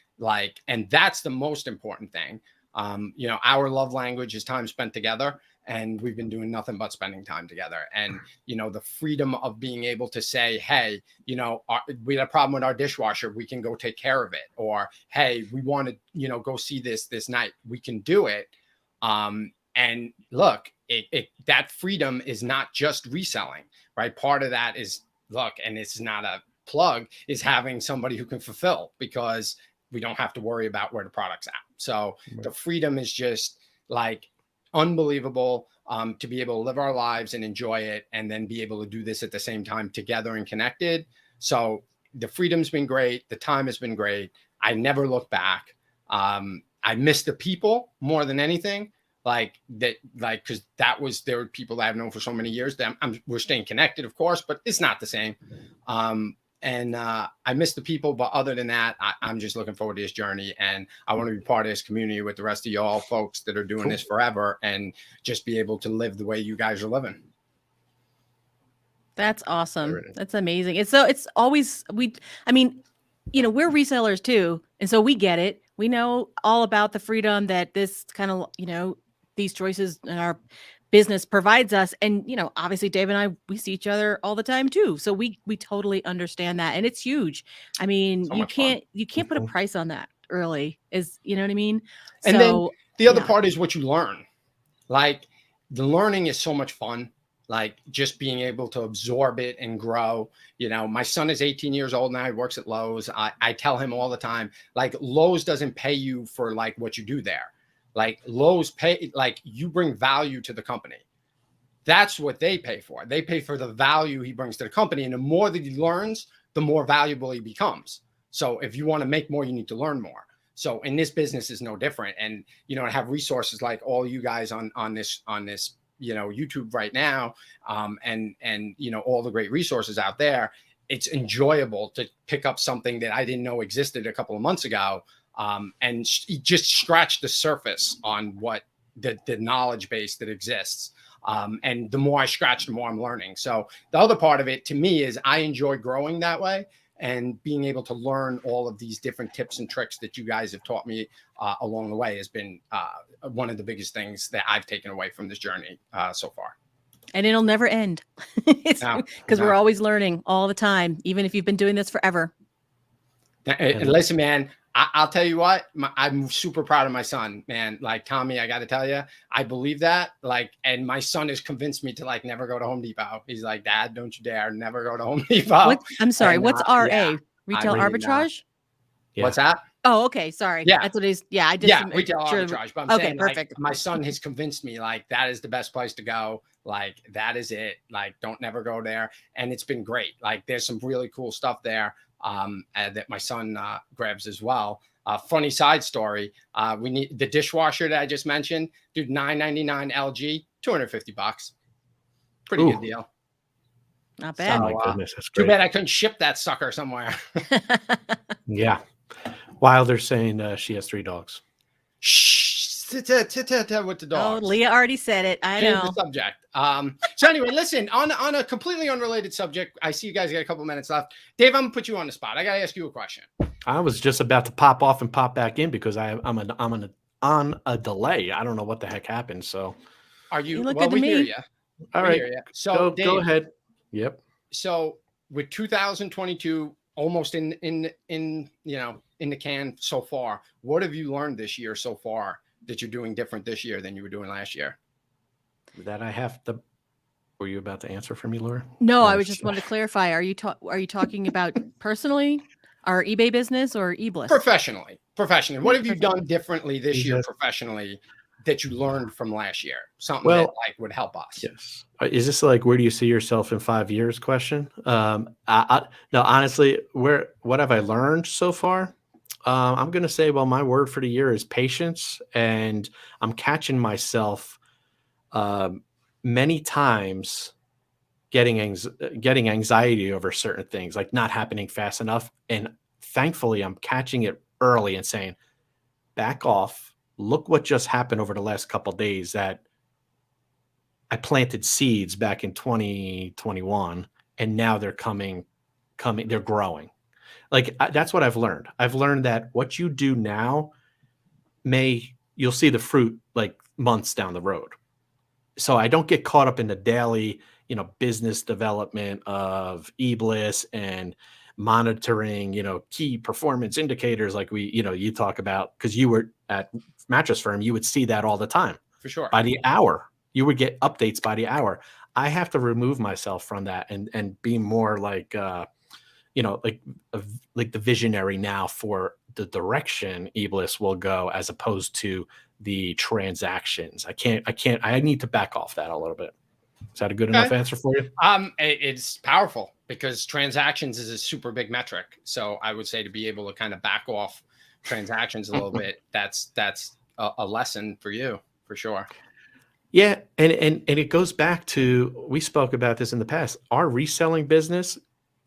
Speaker 3: and that's the most important thing. Our love language is time spent together, and we've been doing nothing but spending time together. And, the freedom of being able to say, hey, we had a problem with our dishwasher, we can go take care of it. Or, hey, we want to, go see this night, we can do it. And look, that freedom is not just reselling, right? Part of that is, and it's not a plug, is having somebody who can fulfill, because we don't have to worry about where the product's at. So the freedom is just unbelievable, to be able to live our lives and enjoy it, and then be able to do this at the same time together and connected. So the freedom's been great. The time has been great. I never look back. I miss the people more than anything. Because there were people that I've known for so many years that we're staying connected, of course, but it's not the same. And I miss the people, but other than that, I'm just looking forward to this journey, and I want to be part of this community with the rest of y'all folks that are doing this forever, and just be able to live the way you guys are living.
Speaker 1: That's awesome. That's amazing. It's always, we're resellers too. And so we get it. We know all about the freedom that this kind of, these choices in our business provides us. And, obviously Dave and I, we see each other all the time too. So we totally understand that. And it's huge. I mean, you can't put a price on that, really, you know what I mean?
Speaker 3: And then the other part is what you learn. Like, the learning is so much fun. Like, just being able to absorb it and grow. My son is 18 years old now. He works at Lowe's. I tell him all the time, Lowe's doesn't pay you for what you do there. Lowe's pay, you bring value to the company. That's what they pay for. They pay for the value he brings to the company. And the more that he learns, the more valuable he becomes. So if you want to make more, you need to learn more. So in this business is no different. And, I have resources like all you guys on this, YouTube right now, and all the great resources out there. It's enjoyable to pick up something that I didn't know existed a couple of months ago, and just scratch the surface on what the knowledge base that exists. And the more I scratch, the more I'm learning. So the other part of it to me is I enjoy growing that way, and being able to learn all of these different tips and tricks that you guys have taught me along the way has been one of the biggest things that I've taken away from this journey so far.
Speaker 1: And it'll never end, because we're always learning all the time, even if you've been doing this forever.
Speaker 3: And listen, man, I'll tell you what, I'm super proud of my son, man. Tommy, I got to tell you, I believe that. And my son has convinced me to never go to Home Depot. He's like, Dad, don't you dare never go to Home Depot.
Speaker 1: I'm sorry. What's RA?
Speaker 3: Yeah,
Speaker 1: Retail arbitrage?
Speaker 3: What's that?
Speaker 1: Oh, okay. Sorry.
Speaker 3: Yeah.
Speaker 1: That's what it is. Yeah, I did.
Speaker 3: Yeah, retail arbitrage. But I'm saying,
Speaker 1: perfect.
Speaker 3: My son has convinced me that is the best place to go. That is it. Don't never go there. And it's been great. There's some really cool stuff there that my son grabs as well. Funny side story. We need the dishwasher that I just mentioned, dude, $9.99 LG, $250. Pretty good deal.
Speaker 1: Not bad.
Speaker 2: Oh my goodness, that's great.
Speaker 3: Too bad I couldn't ship that sucker somewhere.
Speaker 2: Yeah. Wilder's saying she has 3 dogs.
Speaker 3: Shh, with the
Speaker 1: Oh,
Speaker 3: dogs.
Speaker 1: Leah already said it. I
Speaker 3: Change the
Speaker 1: know.
Speaker 3: subject. So anyway, listen, on a completely unrelated subject, I see you guys got a couple minutes left. Dave, I'm gonna put you on the spot. I gotta ask you a question.
Speaker 2: I was just about to pop off and pop back in because I'm on a delay. I don't know what the heck happened. So,
Speaker 3: Are you?
Speaker 1: You look
Speaker 3: Well,
Speaker 1: good to
Speaker 3: we hear
Speaker 1: me.
Speaker 3: you.
Speaker 2: all
Speaker 3: We
Speaker 2: right,
Speaker 3: hear you. So,
Speaker 2: go
Speaker 3: Dave,
Speaker 2: ahead. Yep.
Speaker 3: so with 2022 almost in the can so far, what have you learned this year so far that you're doing different this year than you were doing last year?
Speaker 2: That I have to. Were you about to answer for me, Laura?
Speaker 1: No, I
Speaker 2: Or-
Speaker 1: was just wanted to clarify. Are you talking about personally, our eBay business or eBliss?
Speaker 3: Professionally. What have you
Speaker 1: Perfect.
Speaker 3: done differently this
Speaker 2: He's
Speaker 3: year
Speaker 2: asked-
Speaker 3: professionally that you learned from last year? Something that
Speaker 2: Well,
Speaker 3: like would help us.
Speaker 2: Yes. Is this like where do you see yourself in 5 years question? No, honestly, what have I learned so far? I'm going to say, well, my word for the year is patience, and I'm catching myself many times getting anxiety over certain things, like not happening fast enough. And thankfully, I'm catching it early and saying, back off. Look what just happened over the last couple of days that I planted seeds back in 2021, and now they're coming, they're growing. Like that's what I've learned. I've learned that what you do now you'll see the fruit like months down the road. So I don't get caught up in the daily, business development of eBliss and monitoring, key performance indicators like you talk about, because you were at Mattress Firm, you would see that all the time
Speaker 3: For sure.
Speaker 2: by the hour. You would get updates by the hour. I have to remove myself from that and be more like like the visionary now for the direction eBliss will go, as opposed to the transactions. I need to back off that a little bit. Is that a good enough answer for you?
Speaker 3: It's powerful because transactions is a super big metric. So I would say to be able to kind of back off transactions a little bit, that's a lesson for you for sure.
Speaker 2: Yeah, and it goes back to, we spoke about this in the past. Our reselling business,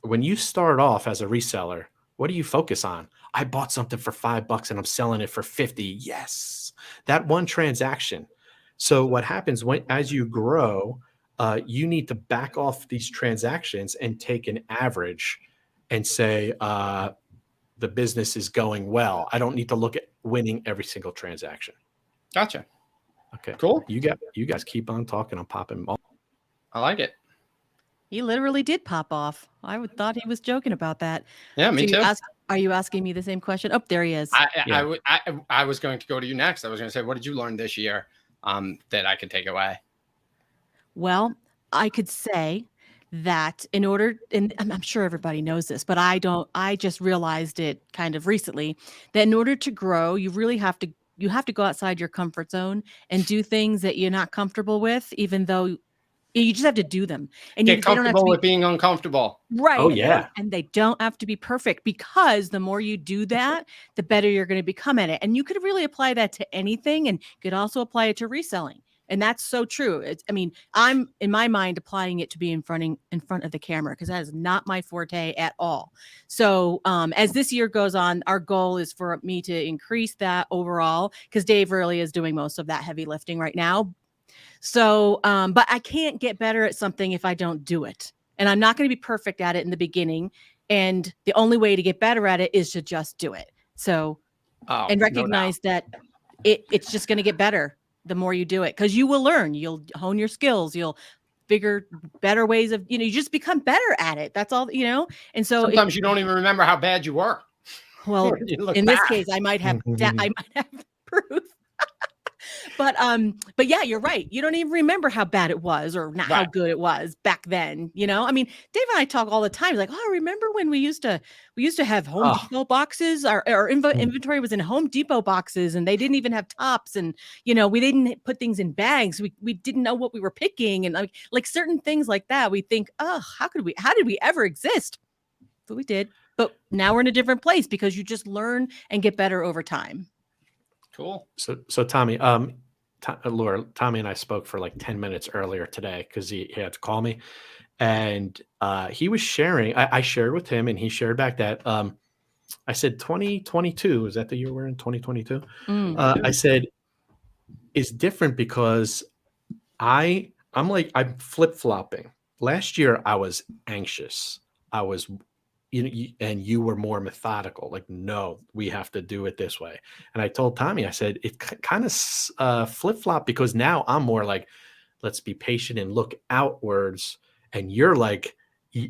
Speaker 2: when you start off as a reseller, what do you focus on? I bought something for $5 and I'm selling it for 50. Yes, that one transaction. So what happens as you grow, you need to back off these transactions and take an average and say the business is going well. I don't need to look at winning every single transaction.
Speaker 3: Gotcha.
Speaker 2: Okay,
Speaker 3: cool.
Speaker 2: You guys keep on talking. I'm popping off.
Speaker 3: I like it.
Speaker 1: He literally did pop off. I thought he was joking about that.
Speaker 3: Yeah, me too.
Speaker 1: Are you asking me the same question? Oh, there he is.
Speaker 3: I was going to go to you next. I was going to say, what did you learn this year that I could take away?
Speaker 1: Well, I could say that in order, and I'm sure everybody knows this, but I just realized it kind of recently, that in order to grow, you have to go outside your comfort zone and do things that you're not comfortable with, even though you just have to do them. And
Speaker 3: Get
Speaker 1: they don't have to
Speaker 3: comfortable
Speaker 1: be
Speaker 3: with being uncomfortable.
Speaker 1: right.
Speaker 2: Oh, yeah.
Speaker 1: And they don't have to be perfect, because the more you do that, the better you're going to become at it. And you could really apply that to anything, and you could also apply it to reselling. And that's so true. I'm in my mind applying it to be in front of the camera, because that is not my forte at all. So as this year goes on, our goal is for me to increase that overall, because Dave really is doing most of that heavy lifting right now. So, but I can't get better at something if I don't do it. And I'm not going to be perfect at it in the beginning. And the only way to get better at it is to just do it. So, and recognize that it's just going to get better the more you do it, because you will learn, you'll hone your skills, you'll figure better ways of, you just become better at it. That's all, And so
Speaker 3: sometimes you don't even remember how bad you were.
Speaker 1: Well, in this case, I might have, proof. But yeah, you're right. You don't even remember how bad it was, or not how good it was back then. Dave and I talk all the time. Like, oh, remember when we used to have Home Depot boxes? Our inventory was in Home Depot boxes, and they didn't even have tops. And we didn't put things in bags. We didn't know what we were picking, and like certain things like that. We think, oh, how did we ever exist? But we did. But now we're in a different place, because you just learn and get better over time.
Speaker 3: Cool.
Speaker 2: So Tommy, Laura, Tommy and I spoke for like 10 minutes earlier today because he had to call me, and he was sharing. I shared with him, and he shared back that I said 2022. Is that the year we're in? 2022. I said is different because I'm flip-flopping. Last year I was anxious. I was and you were more methodical. Like, no, we have to do it this way. And I told Tommy, I said it kind of flip-flop because now I'm more like, let's be patient and look outwards. And you're like,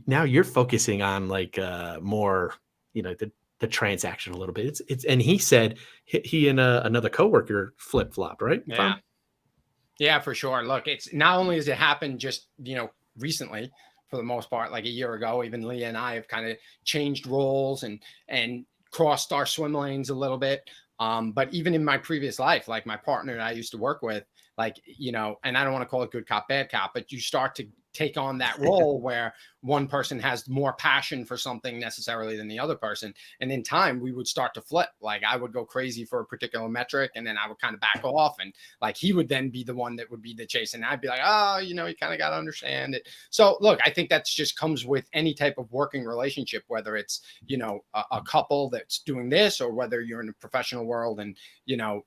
Speaker 2: now you're focusing on like more, the transaction a little bit. It's and he said he and another coworker flip-flop, right?
Speaker 3: Yeah.
Speaker 2: Tom?
Speaker 3: Yeah, for sure. Look, it's not only has it happened just, recently, for the most part, like a year ago, even Leah and I have kind of changed roles and crossed our swim lanes a little bit. But even in my previous life, like my partner that I used to work with, like, and I don't want to call it good cop, bad cop, but you start to take on that role where one person has more passion for something necessarily than the other person. And in time, we would start to flip. Like I would go crazy for a particular metric and then I would kind of back off. And like he would then be the one that would be the chase. And I'd be like, oh, you kind of got to understand it. So look, I think that's just comes with any type of working relationship, whether it's, a couple that's doing this or whether you're in the professional world and,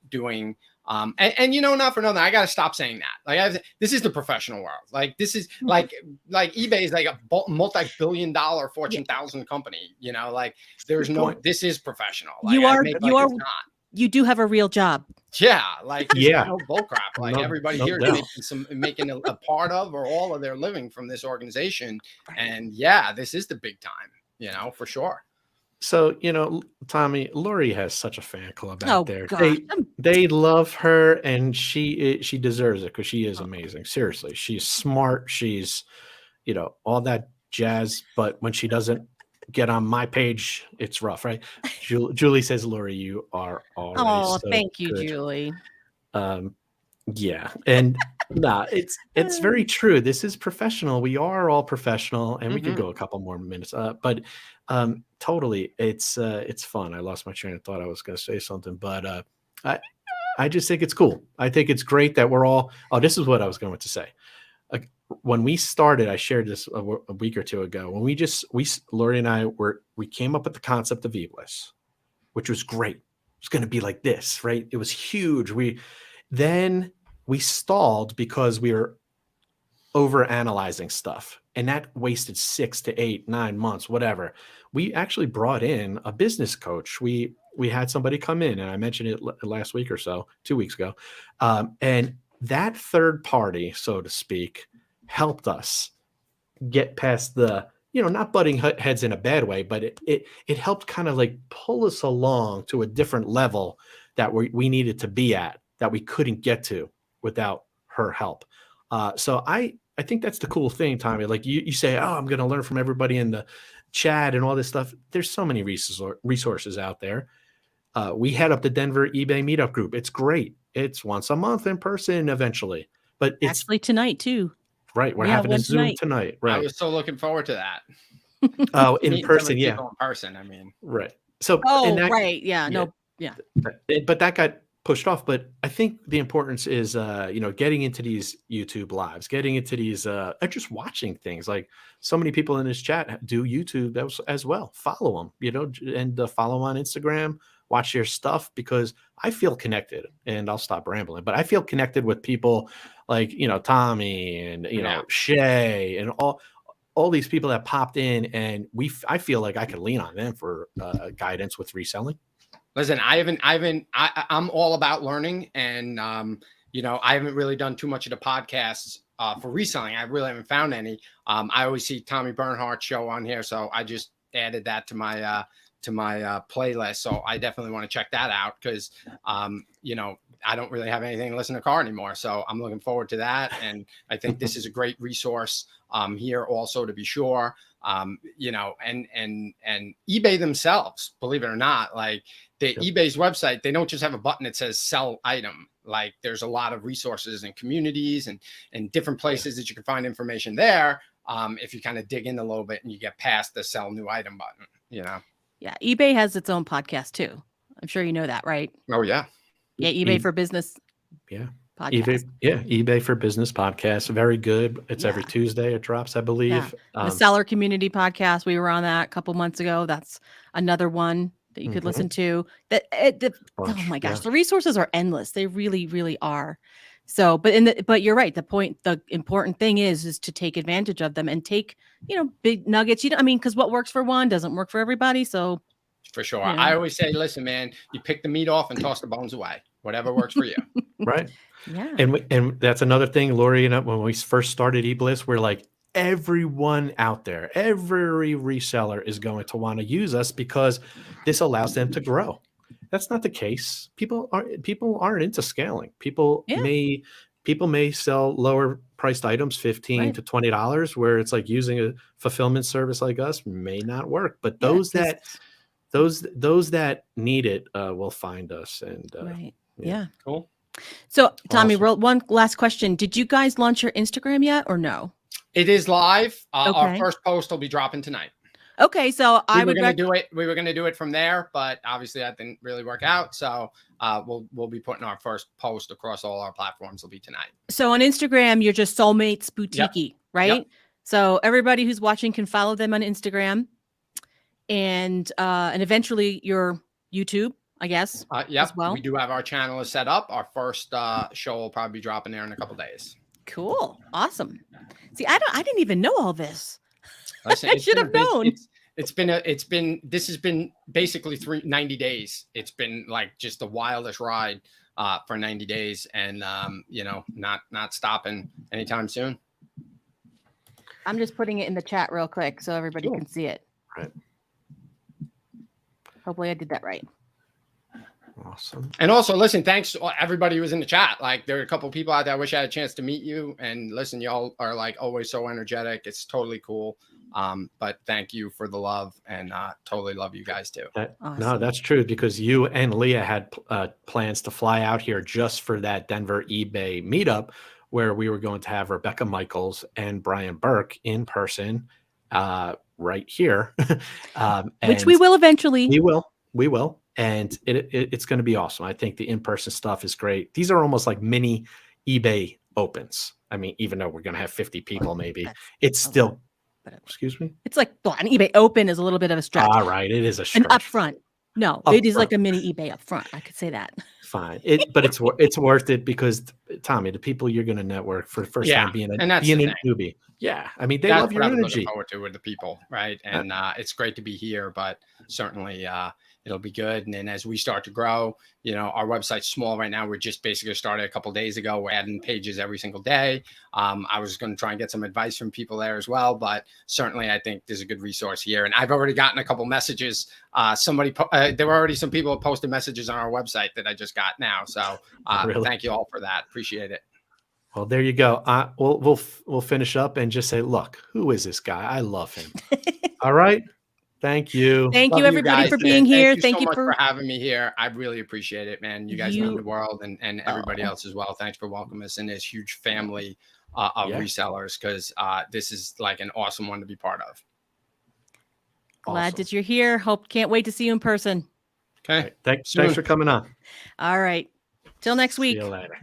Speaker 3: doing not for nothing, I got to stop saying that. Like this is the professional world. Like this is like eBay is like a multi-billion-dollar Fortune 1000 company. Like there's no. This is professional. Like,
Speaker 1: you do have a real job.
Speaker 3: Yeah, like no bull crap. Like
Speaker 2: No,
Speaker 3: everybody
Speaker 2: no
Speaker 3: here
Speaker 2: doubt.
Speaker 3: is making a part of or all of their living from this organization. And yeah, this is the big time. For sure.
Speaker 2: So, Tommy, Lori has such a fan club out there.
Speaker 1: God.
Speaker 2: They love her and she deserves it because she is amazing. Seriously. She's smart. She's, all that jazz. But when she doesn't get on my page, it's rough, right? Julie says, Lori, you are always so
Speaker 1: thank you,
Speaker 2: good.
Speaker 1: Julie.
Speaker 2: Yeah. And it's very true. This is professional. We are all professional and we could go a couple more minutes. But totally. It's fun. I lost my train of thought. I was going to say something, but I just think it's cool. I think it's great that we're all, this is what I was going to say. When we started, I shared this a week or two ago, when Lori and I we came up with the concept of eBliss, which was great. It's going to be like this, right? It was huge. Then we stalled because we were over analyzing stuff, and that wasted 6 to 8, 9 months, whatever. We actually brought in a business coach. We had somebody come in, and I mentioned it last week or so, 2 weeks ago. And that third party, so to speak, helped us get past the, not butting heads in a bad way, but it helped kind of like pull us along to a different level that we needed to be at, that we couldn't get to without her help. So I think that's the cool thing, Tommy. Like you say, I'm going to learn from everybody in the chat and all this stuff. There's so many resources out there. We head up the Denver eBay Meetup group. It's great. It's once a month in person eventually, but it's
Speaker 1: actually tonight too.
Speaker 2: Right. We're having a Zoom tonight. Right.
Speaker 3: I was so looking forward to that.
Speaker 2: Oh, in person. Yeah.
Speaker 3: In person. I mean,
Speaker 2: right. So,
Speaker 1: right. Yeah. No. Yeah.
Speaker 2: But that got pushed off. But I think the importance is, getting into these YouTube lives, getting into these, just watching things. Like so many people in this chat do YouTube as well. Follow them, and follow on Instagram, watch their stuff, because I feel connected, and I'll stop rambling, but I feel connected with people like, Tommy and, Shay and all these people that popped in, and I feel like I could lean on them for guidance with reselling.
Speaker 3: Listen, I'm all about learning, and I haven't really done too much of the podcasts for reselling. I really haven't found any. I always see Tommy Bernhardt's show on here, so I just added that to my playlist. So I definitely want to check that out because I don't really have anything to listen to car anymore. So I'm looking forward to that. And I think this is a great resource here also, to be sure. And eBay themselves, believe it or not, like eBay's website, they don't just have a button that says sell item. Like there's a lot of resources and communities and different places that you can find information there. If you kind of dig in a little bit and you get past the sell new item button,
Speaker 1: Yeah, eBay has its own podcast too. I'm sure you know that, right?
Speaker 3: Oh yeah.
Speaker 1: Yeah, eBay for Business.
Speaker 2: Yeah.
Speaker 1: Podcast.
Speaker 2: eBay for Business podcast. Very good. It's every Tuesday it drops, I believe.
Speaker 1: Yeah. The Seller Community podcast. We were on that a couple months ago. That's another one. that you could
Speaker 2: Mhm.
Speaker 1: listen to. Oh
Speaker 2: Bunch,
Speaker 1: my gosh,
Speaker 2: yeah.
Speaker 1: the resources are endless. They really, really are. So, but you're right. The important thing is to take advantage of them and take, big nuggets. I mean, because what works for one doesn't work for everybody. So,
Speaker 3: For sure.
Speaker 1: you
Speaker 3: I
Speaker 1: know,
Speaker 3: always say, listen, man, you pick the meat off and toss the bones away. Whatever works for you.
Speaker 2: Right.
Speaker 1: yeah,
Speaker 2: And that's another thing, Lori, when we first started eBliss, we're like, everyone out there, every reseller is going to want to use us because this allows them to grow. That's not the case. People aren't into scaling. People
Speaker 1: Yeah.
Speaker 2: may sell lower priced items, $15
Speaker 1: Right.
Speaker 2: to $20, where it's like using a fulfillment service like us may not work. But
Speaker 1: Yeah,
Speaker 2: those that need it will find us. And
Speaker 1: right.
Speaker 2: yeah.
Speaker 1: Yeah.
Speaker 3: Cool.
Speaker 1: So, Tommy,
Speaker 2: Awesome.
Speaker 1: one last question. Did you guys launch your Instagram yet or no?
Speaker 3: It is live. Our
Speaker 1: Okay.
Speaker 3: first post will be dropping tonight.
Speaker 1: Okay. So
Speaker 3: We were going to do it from there, but obviously that didn't really work out. So we'll be putting our first post across all our platforms will be tonight.
Speaker 1: So on Instagram, you're just Soulmates Boutique, right?
Speaker 3: Yep.
Speaker 1: So everybody who's watching can follow them on Instagram, and eventually your YouTube, I guess.
Speaker 3: Yep.
Speaker 1: As well.
Speaker 3: We do have our channel is set up. Our first show will probably be dropping there in a couple days.
Speaker 1: Cool. Awesome. See, I didn't even know all this.
Speaker 3: Listen,
Speaker 1: I should have known.
Speaker 3: This has been basically 90 days. It's been like just the wildest ride for 90 days and not stopping anytime soon.
Speaker 1: I'm just putting it in the chat real quick so everybody
Speaker 3: Cool.
Speaker 1: can see it.
Speaker 2: Right.
Speaker 1: Hopefully I did that right.
Speaker 2: Awesome.
Speaker 3: And also, listen, thanks to everybody who was in the chat. Like, there are a couple of people out there. I wish I had a chance to meet you. And listen, y'all are like always so energetic. It's totally cool. But thank you for the love, and totally love you guys too.
Speaker 2: No,
Speaker 1: Awesome.
Speaker 2: that's true, because you and Leah had plans to fly out here just for that Denver eBay meetup, where we were going to have Rebecca Michaels and Brian Burke in person right here.
Speaker 1: Which we will eventually.
Speaker 2: We will. And it's going to be awesome. I think the in-person stuff is great. These are almost like mini eBay opens. I mean, even though we're going to have 50 people, maybe it's still, excuse me.
Speaker 1: It's like, well, an eBay open is a little bit of a stretch.
Speaker 2: All right. It is a stretch.
Speaker 1: An upfront. No, it is like a mini eBay upfront. I could say that.
Speaker 2: Fine. But it's worth it because, Tommy, the people you're going to network for the first time being a newbie. Yeah. I mean, they love your energy.
Speaker 3: Looking forward to with the people, right? And it's great to be here, but certainly it'll be good. And then as we start to grow, our website's small right now. We're just basically started a couple of days ago. We're adding pages every single day. I was going to try and get some advice from people there as well, but certainly I think there's a good resource here. And I've already gotten a couple messages. There were already some people who posted messages on our website that I just got now. So
Speaker 2: Really?
Speaker 3: Thank you all for that. Appreciate it.
Speaker 2: Well, there you go. We'll finish up and just say, look, who is this guy? I love him. All right. Thank you.
Speaker 1: Thank you, everybody, for being here.
Speaker 3: Thank you so much for having me here. I really appreciate it, man. You guys mean the world, and everybody else as well. Thanks for welcoming us in this huge family of resellers, because this is like an awesome one to be part of.
Speaker 1: Glad that you're here. Can't wait to see you in person.
Speaker 3: Okay.
Speaker 2: Thanks for coming on.
Speaker 1: All right. Till next week.
Speaker 2: See you later.